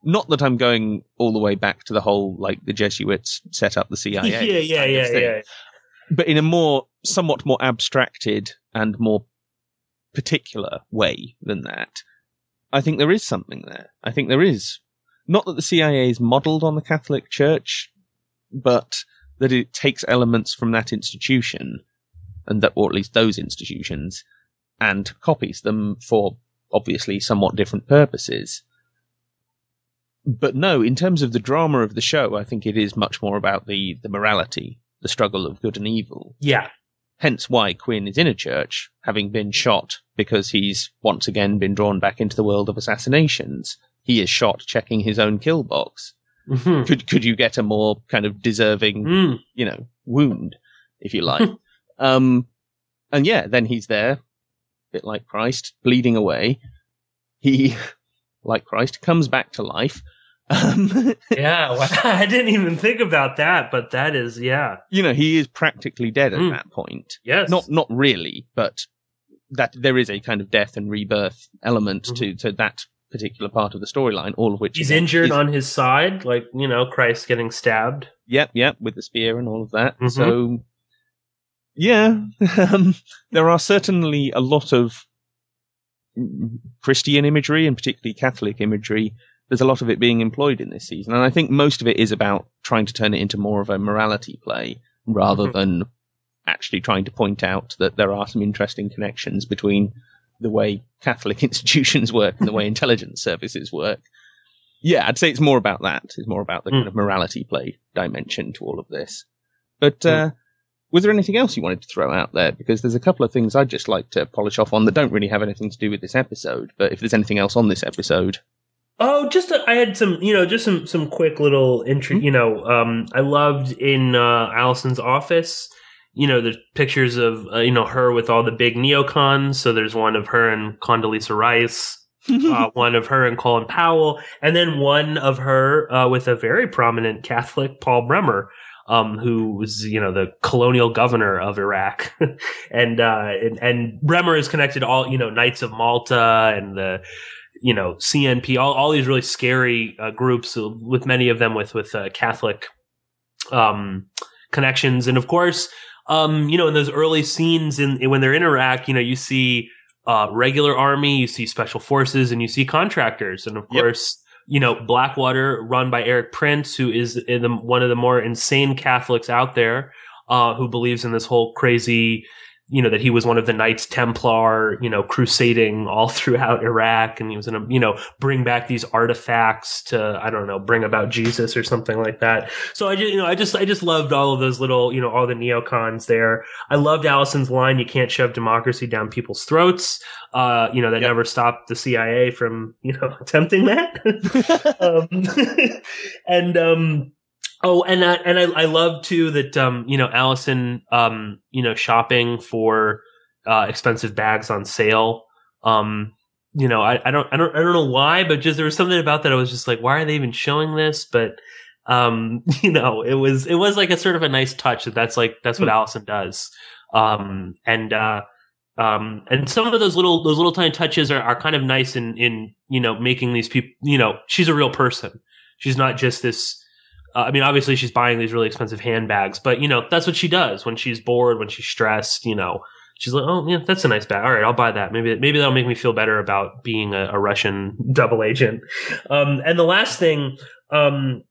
Not that I'm going all the way back to the whole, like, the Jesuits set up the CIA. Yeah. But in a somewhat more abstracted and more particular way than that. I think there is something there. I think there is. Not that the CIA is modelled on the Catholic Church, but that it takes elements from that institution, or at least those institutions, and copies them for obviously somewhat different purposes. But no, in terms of the drama of the show, I think it is much more about the morality, the struggle of good and evil. Yeah. Hence why Quinn is in a church, having been shot because he's once again been drawn back into the world of assassinations. He is shot checking his own kill box. Mm-hmm. Could you get a more kind of deserving, wound, if you like? And yeah, then he's there, a bit like Christ, bleeding away. He, like Christ, comes back to life. Yeah, well, I didn't even think about that, but that is, yeah. He is practically dead at that point. Yes. Not really, but that there is a kind of death and rebirth element to that particular part of the storyline, all of which he's injured on his side, like, Christ getting stabbed. Yep, with the spear and all of that. Mm-hmm. So, yeah, there are certainly a lot of Christian imagery, and particularly Catholic imagery. There's a lot of it being employed in this season, and I think most of it is about trying to turn it into more of a morality play, rather than actually trying to point out that there are some interesting connections between the way Catholic institutions work and the way intelligence services work. Yeah, I'd say it's more about that. It's more about the kind of morality play dimension to all of this. But was there anything else you wanted to throw out there? Because there's a couple of things I'd just like to polish off on that don't really have anything to do with this episode. But if there's anything else on this episode... Oh, I had some, just some quick little entry. I loved in Allison's office, the pictures of, her with all the big neocons. So there's one of her and Condoleezza Rice, one of her and Colin Powell, and then one of her with a very prominent Catholic, Paul Bremer, who was, the colonial governor of Iraq. and Bremer is connected to all, Knights of Malta and the... CNP, all these really scary groups, with many of them with Catholic connections. And of course, in those early scenes when they're in Iraq, you see regular army, you see special forces, and you see contractors. And of course, Blackwater, run by Eric Prince, who is one of the more insane Catholics out there, who believes in this whole crazy... that he was one of the Knights Templar, crusading all throughout Iraq, and he was going to, bring back these artifacts to, I don't know, bring about Jesus or something like that. So I just loved all of those little, all the neocons there. I loved Allison's line, "You can't shove democracy down people's throats." That never stopped the CIA from, attempting that. Oh, and I love too that Allison shopping for expensive bags on sale. I don't know why, but just there was something about that I was just like, why are they even showing this? But it was like a sort of a nice touch that's what Allison does. And some of those little tiny touches are kind of nice in making these people, she's a real person. She's not just this. Obviously she's buying these really expensive handbags, but that's what she does when she's bored, when she's stressed. She's like, "Oh, yeah, that's a nice bag. All right, I'll buy that. Maybe that'll make me feel better about being a Russian double agent." And the last thing, Two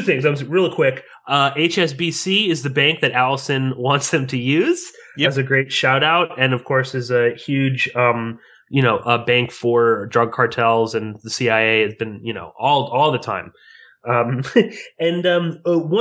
things. I was real quick. HSBC is the bank that Allison wants them to use. Yep. As a great shout out, and of course is a huge, a bank for drug cartels, and the CIA has been, all the time. One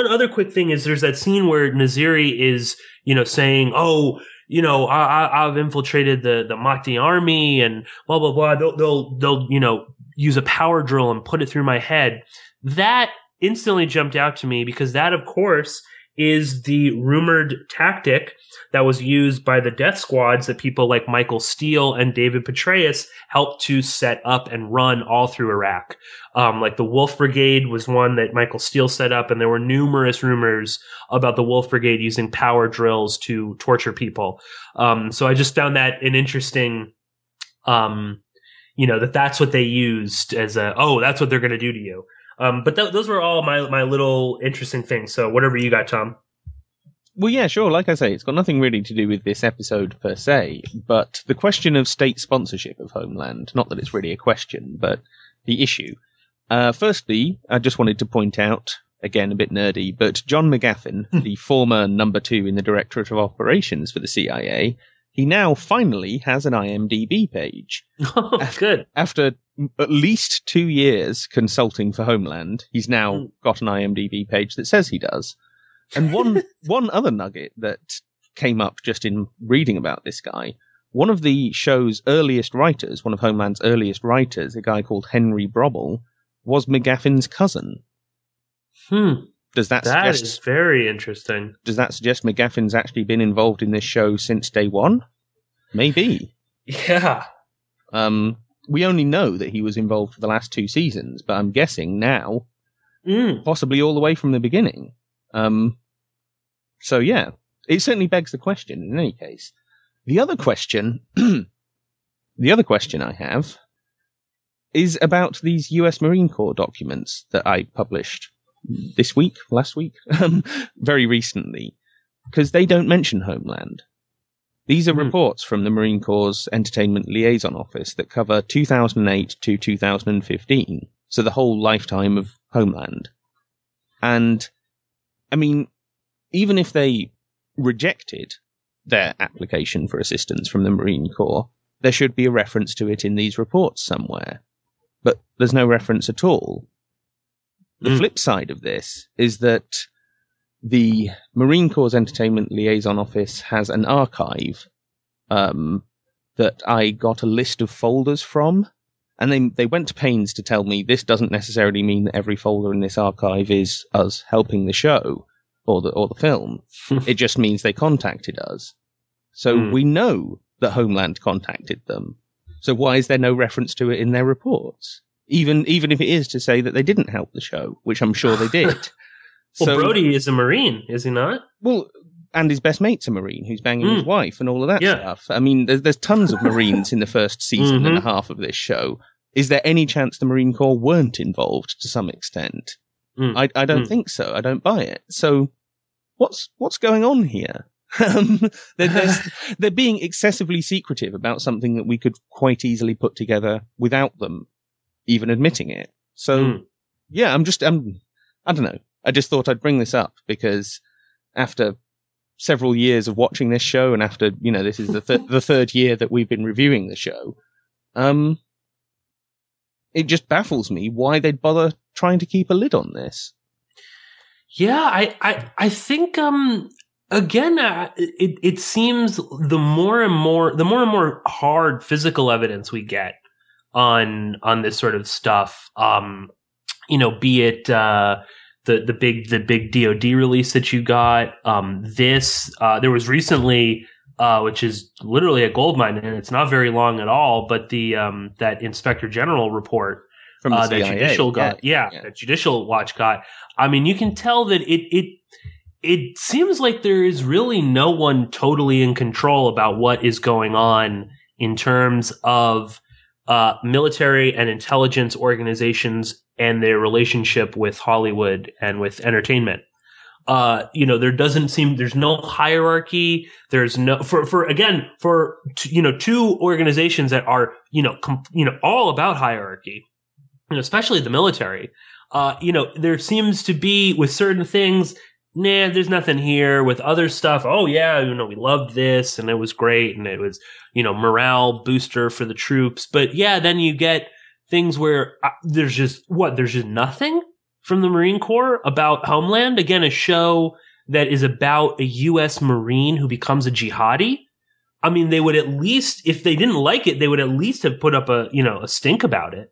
other quick thing is there's that scene where Naziri is, saying, "Oh, I've infiltrated the Mahdi army and blah blah blah. They'll use a power drill and put it through my head." That instantly jumped out to me because that, of course, is the rumored tactic that was used by the death squads that people like Michael Steele and David Petraeus helped to set up and run all through Iraq. Like the Wolf Brigade was one that Michael Steele set up, and there were numerous rumors about the Wolf Brigade using power drills to torture people. So I just found that an interesting, that's what they used as that's what they're going to do to you. But those were all my little interesting things. So whatever you got, Tom. Well, yeah, sure. Like I say, it's got nothing really to do with this episode per se, but the question of state sponsorship of Homeland, not that it's really a question, but the issue. Firstly, I just wanted to point out, again, a bit nerdy, but John McGaffin, the former number 2 in the Directorate of Operations for the CIA, he now finally has an IMDb page. Oh, good. After at least 2 years consulting for Homeland, he's now got an IMDb page that says he does. And one other nugget that came up just in reading about this guy, one of the show's earliest writers, one of Homeland's earliest writers, a guy called Henry Brobel, was McGaffin's cousin. Does that suggest, is very interesting. Does that suggest McGaffin's actually been involved in this show since day one? Maybe. Yeah. We only know that he was involved for the last 2 seasons, but I'm guessing now, possibly all the way from the beginning. So yeah, it certainly begs the question in any case. The other question I have is about these US Marine Corps documents that I published last week, very recently, because they don't mention Homeland. These are reports from the Marine Corps' Entertainment Liaison Office that cover 2008 to 2015, so the whole lifetime of Homeland. And, I mean, even if they rejected their application for assistance from the Marine Corps, there should be a reference to it in these reports somewhere. But there's no reference at all. The flip side of this is that the Marine Corps Entertainment Liaison Office has an archive that I got a list of folders from, and they went to pains to tell me this doesn't necessarily mean that every folder in this archive is us helping the show or the film. It just means they contacted us. So we know that Homeland contacted them. So why is there no reference to it in their reports? Even if it is to say that they didn't help the show, which I'm sure they did. Well, Brody is a Marine, is he not? Well, and his best mate's a Marine who's banging his wife and all of that stuff. I mean, there's tons of Marines in the first season and a half of this show. Is there any chance the Marine Corps weren't involved to some extent? I don't think so. I don't buy it. So what's going on here? They're being excessively secretive about something that we could quite easily put together without them even admitting it. So, yeah, I don't know. I just thought I'd bring this up because after several years of watching this show and after, this is the third year that we've been reviewing the show, it just baffles me why they'd bother trying to keep a lid on this. Yeah, I think, again, it seems the more and more hard physical evidence we get on this sort of stuff, be it the big DoD release that you got, there was recently, which is literally a goldmine, and it's not very long at all, but the that Inspector General report from the CIA. That Judicial got, that Judicial Watch got. I mean, you can tell that it seems like there is really no one totally in control about what is going on in terms of military and intelligence organizations and their relationship with Hollywood and with entertainment. There's no hierarchy. There's no, two organizations that are, all about hierarchy. especially the military, there seems to be with certain things, nah, there's nothing here. With other stuff, oh yeah, we loved this and it was great and it was, morale booster for the troops. But yeah, then you get things where there's just nothing from the Marine Corps about Homeland. Again, a show that is about a U.S. Marine who becomes a jihadi. I mean, they would at least, if they didn't like it, they would at least have put up a stink about it.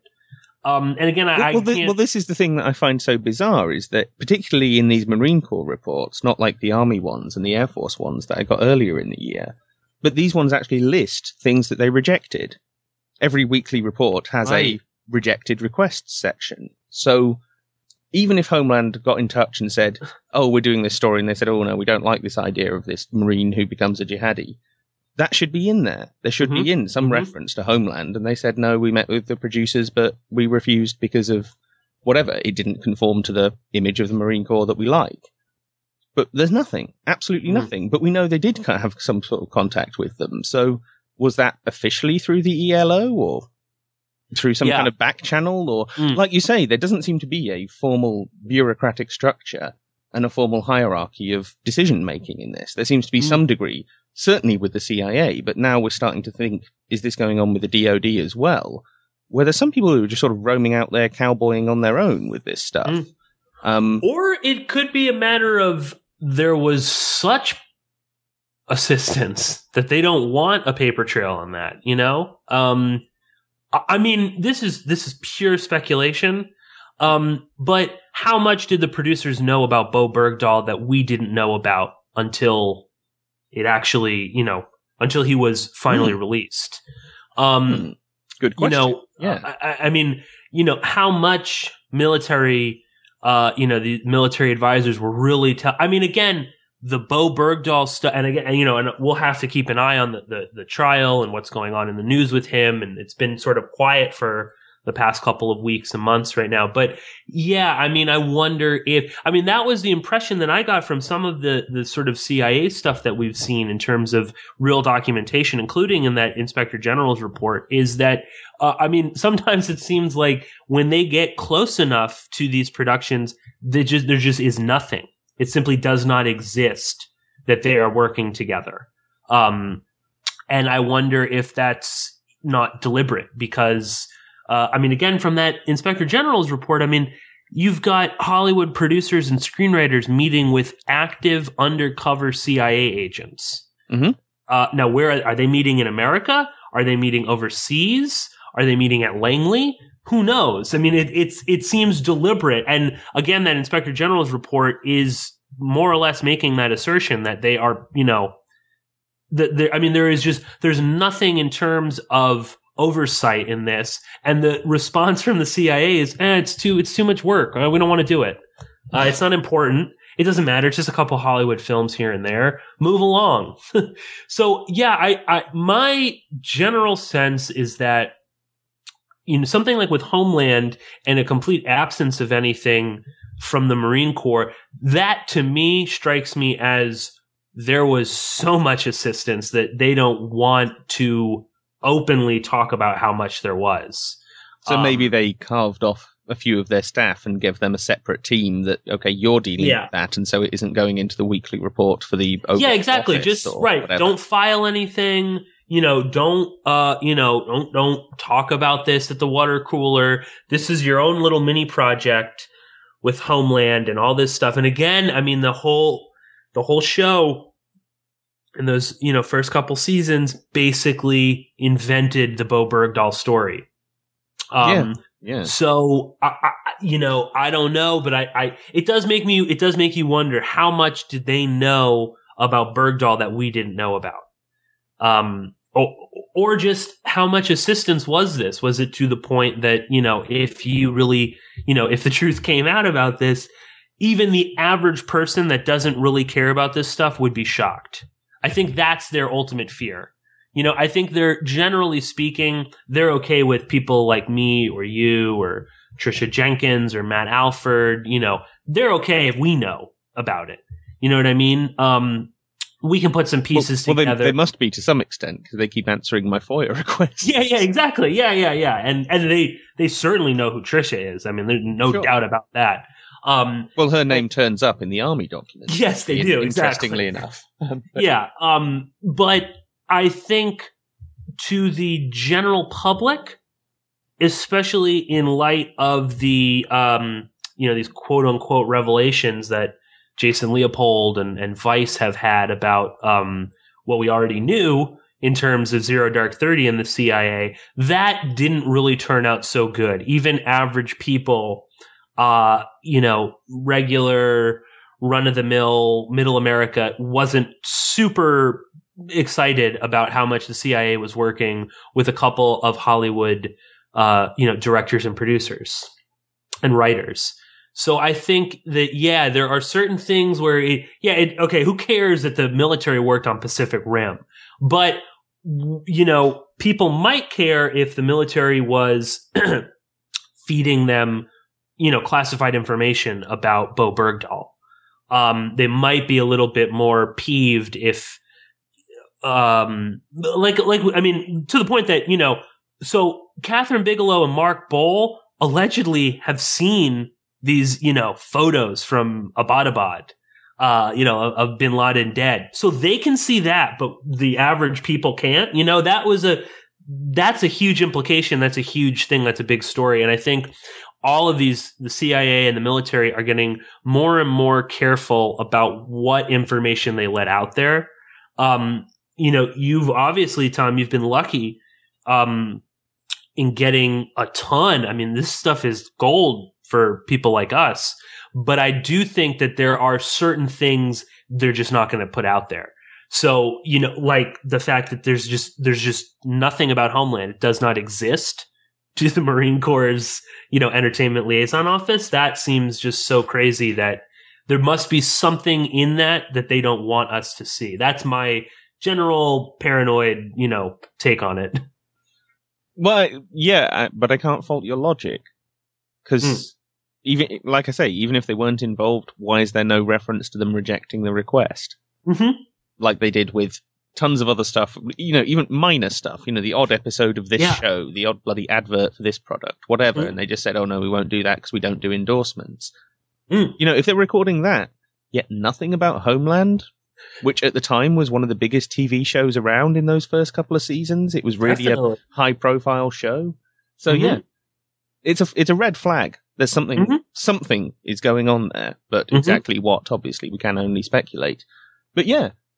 And again, I can't... this is the thing that I find so bizarre, is that particularly in these Marine Corps reports, not like the Army ones and the Air Force ones that I got earlier in the year, but these ones actually list things that they rejected. Every weekly report has a rejected requests section. So even if Homeland got in touch and said, oh, we're doing this story, and they said, oh, no, we don't like this idea of this Marine who becomes a jihadi, that should be in there. There should be in some reference to Homeland. And they said, no, we met with the producers, but we refused because of whatever. It didn't conform to the image of the Marine Corps that we like. But there's nothing, absolutely nothing. But we know they did kind of have some sort of contact with them. So was that officially through the ELO or through some kind of back channel? Or like you say, there doesn't seem to be a formal bureaucratic structure and a formal hierarchy of decision making in this. There seems to be some degree, certainly with the CIA, but now we're starting to think, is this going on with the DoD as well? Where there's some people who are just sort of roaming out there cowboying on their own with this stuff. Or it could be a matter of there was such assistance that they don't want a paper trail on that, I mean, this is pure speculation. But how much did the producers know about Bo Bergdahl that we didn't know about until it actually, until he was finally released? Good question. I mean, how much military, the military advisors were really I mean, again, the Bo Bergdahl stuff, and again, and we'll have to keep an eye on the trial and what's going on in the news with him. And it's been sort of quiet for the past couple of weeks and months right now. But yeah, I mean, I wonder that was the impression that I got from some of the sort of CIA stuff that we've seen in terms of real documentation, including in that Inspector General's report, is that, sometimes it seems like when they get close enough to these productions, there just is nothing. It simply does not exist that they are working together. And I wonder if that's not deliberate because, again, from that Inspector General's report, you've got Hollywood producers and screenwriters meeting with active undercover CIA agents. Now, where are they meeting in America? Are they meeting overseas? Are they meeting at Langley? Who knows? I mean, it seems deliberate. And again, that Inspector General's report is more or less making that assertion that they are, there's nothing in terms of oversight in this. And the response from the CIA is, it's too much work. We don't want to do it. It's not important. It doesn't matter. It's just a couple Hollywood films here and there. Move along. So yeah, my general sense is that, something like with Homeland and a complete absence of anything from the Marine Corps, that to me strikes me as there was so much assistance that they don't want to openly talk about how much there was. So maybe they carved off a few of their staff and give them a separate team that, okay, you're dealing with that, and so it isn't going into the weekly report for the exactly. Just whatever. Don't file anything. Don't talk about this at the water cooler. This is your own little mini project with Homeland and all this stuff. And again, the whole show in those, first couple seasons basically invented the Bo Bergdahl story. So I don't know, but it does make you wonder, how much did they know about Bergdahl that we didn't know about? Or just how much assistance was this? Was it to the point that, if you really, if the truth came out about this, even the average person that doesn't really care about this stuff would be shocked. I think that's their ultimate fear. I think they're, generally speaking, they're okay with people like me or you or Trisha Jenkins or Matt Alford. They're okay if we know about it. You know what I mean? we can put some pieces together. They must be to some extent because they keep answering my FOIA requests. Yeah, exactly. Yeah. And they certainly know who Trisha is. I mean, there's no doubt about that. Well, her name turns up in the army documents. Yes, they do. Interestingly exactly. enough. Yeah. But I think to the general public, especially in light of the these quote unquote revelations that Jason Leopold and Vice have had about what we already knew in terms of Zero Dark 30 and the CIA, that didn't really turn out so good. Even average people, regular run-of-the-mill middle America wasn't super excited about how much the CIA was working with a couple of Hollywood, directors and producers and writers. So I think that, there are certain things where, who cares that the military worked on Pacific Rim? But, people might care if the military was feeding them, classified information about Bo Bergdahl. They might be a little bit more peeved if, to the point that, so Catherine Bigelow and Mark Bowl allegedly have seen these, photos from Abbottabad, of bin Laden dead. So they can see that, but the average people can't. That's a huge implication. That's a huge thing. That's a big story. And I think all of these, the CIA and the military are getting more and more careful about what information they let out there. You've obviously, Tom, you've been lucky, in getting a ton. I mean, this stuff is gold for people like us, but I do think that there are certain things they're just not going to put out there. So, like the fact that there's just nothing about Homeland. It does not exist to the Marine Corps', entertainment liaison office. That seems just so crazy that there must be something in that they don't want us to see. That's my general paranoid, take on it. Well, yeah, but I can't fault your logic. Because even if they weren't involved, why is there no reference to them rejecting the request? Mm-hmm. Like they did with tons of other stuff, even minor stuff, the odd episode of this show, the odd bloody advert for this product, whatever. Mm-hmm. And they just said, oh no, we won't do that because we don't do endorsements. If they're recording that, yet nothing about Homeland, which at the time was one of the biggest TV shows around in those first couple of seasons. It was really a high profile show. So it's a red flag. There's something is going on there, but exactly what, obviously, we can only speculate. But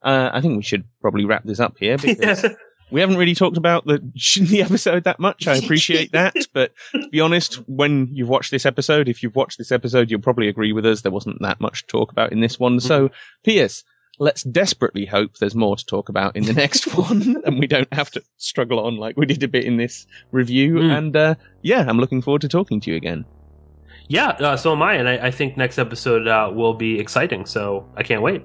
I think we should probably wrap this up here because we haven't really talked about the episode that much. I appreciate that. But to be honest, when you've watched this episode, if you've watched this episode, you'll probably agree with us. There wasn't that much to talk about in this one. So, Pearse, let's desperately hope there's more to talk about in the next one and we don't have to struggle on like we did a bit in this review. And I'm looking forward to talking to you again. Yeah, so am I. And I think next episode will be exciting. So I can't wait.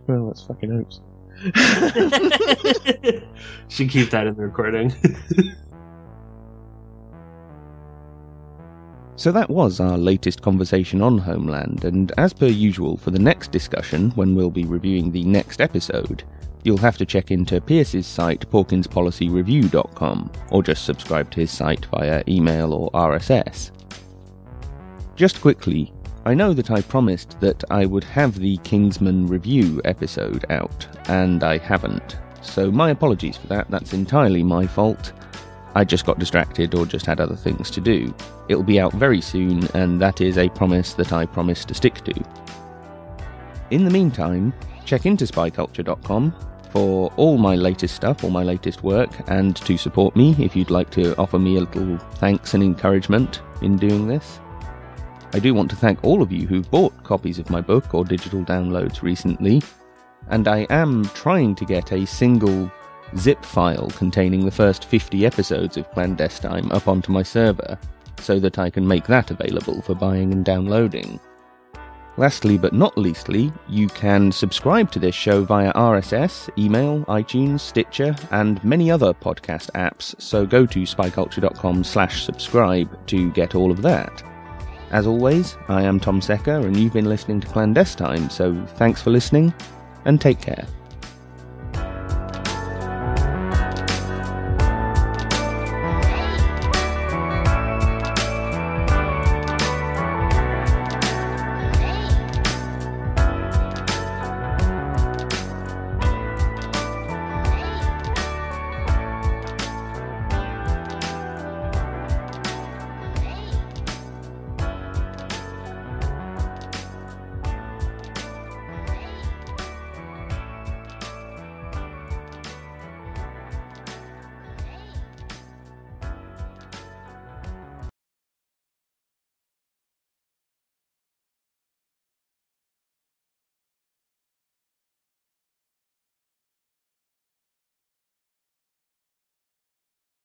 Well, let's fucking hope so. Should keep that in the recording. So that was our latest conversation on Homeland, and as per usual for the next discussion, when we'll be reviewing the next episode, you'll have to check into Pearse's site, PawkinsPolicyReview.com, or just subscribe to his site via email or RSS. Just quickly, I know that I promised that I would have the Kingsman review episode out, and I haven't. So my apologies for that, that's entirely my fault. I just got distracted or just had other things to do. It'll be out very soon, and that is a promise that I promise to stick to. In the meantime, check into spyculture.com for all my latest stuff, all my latest work, and to support me if you'd like to offer me a little thanks and encouragement in doing this. I do want to thank all of you who've bought copies of my book or digital downloads recently, and I am trying to get a single zip file containing the first 50 episodes of Clandestime up onto my server, so that I can make that available for buying and downloading. Lastly but not leastly, you can subscribe to this show via RSS, email, iTunes, Stitcher, and many other podcast apps, so go to spyculture.com/subscribe to get all of that. As always, I am Tom Secker, and you've been listening to Clandestime, so thanks for listening, and take care.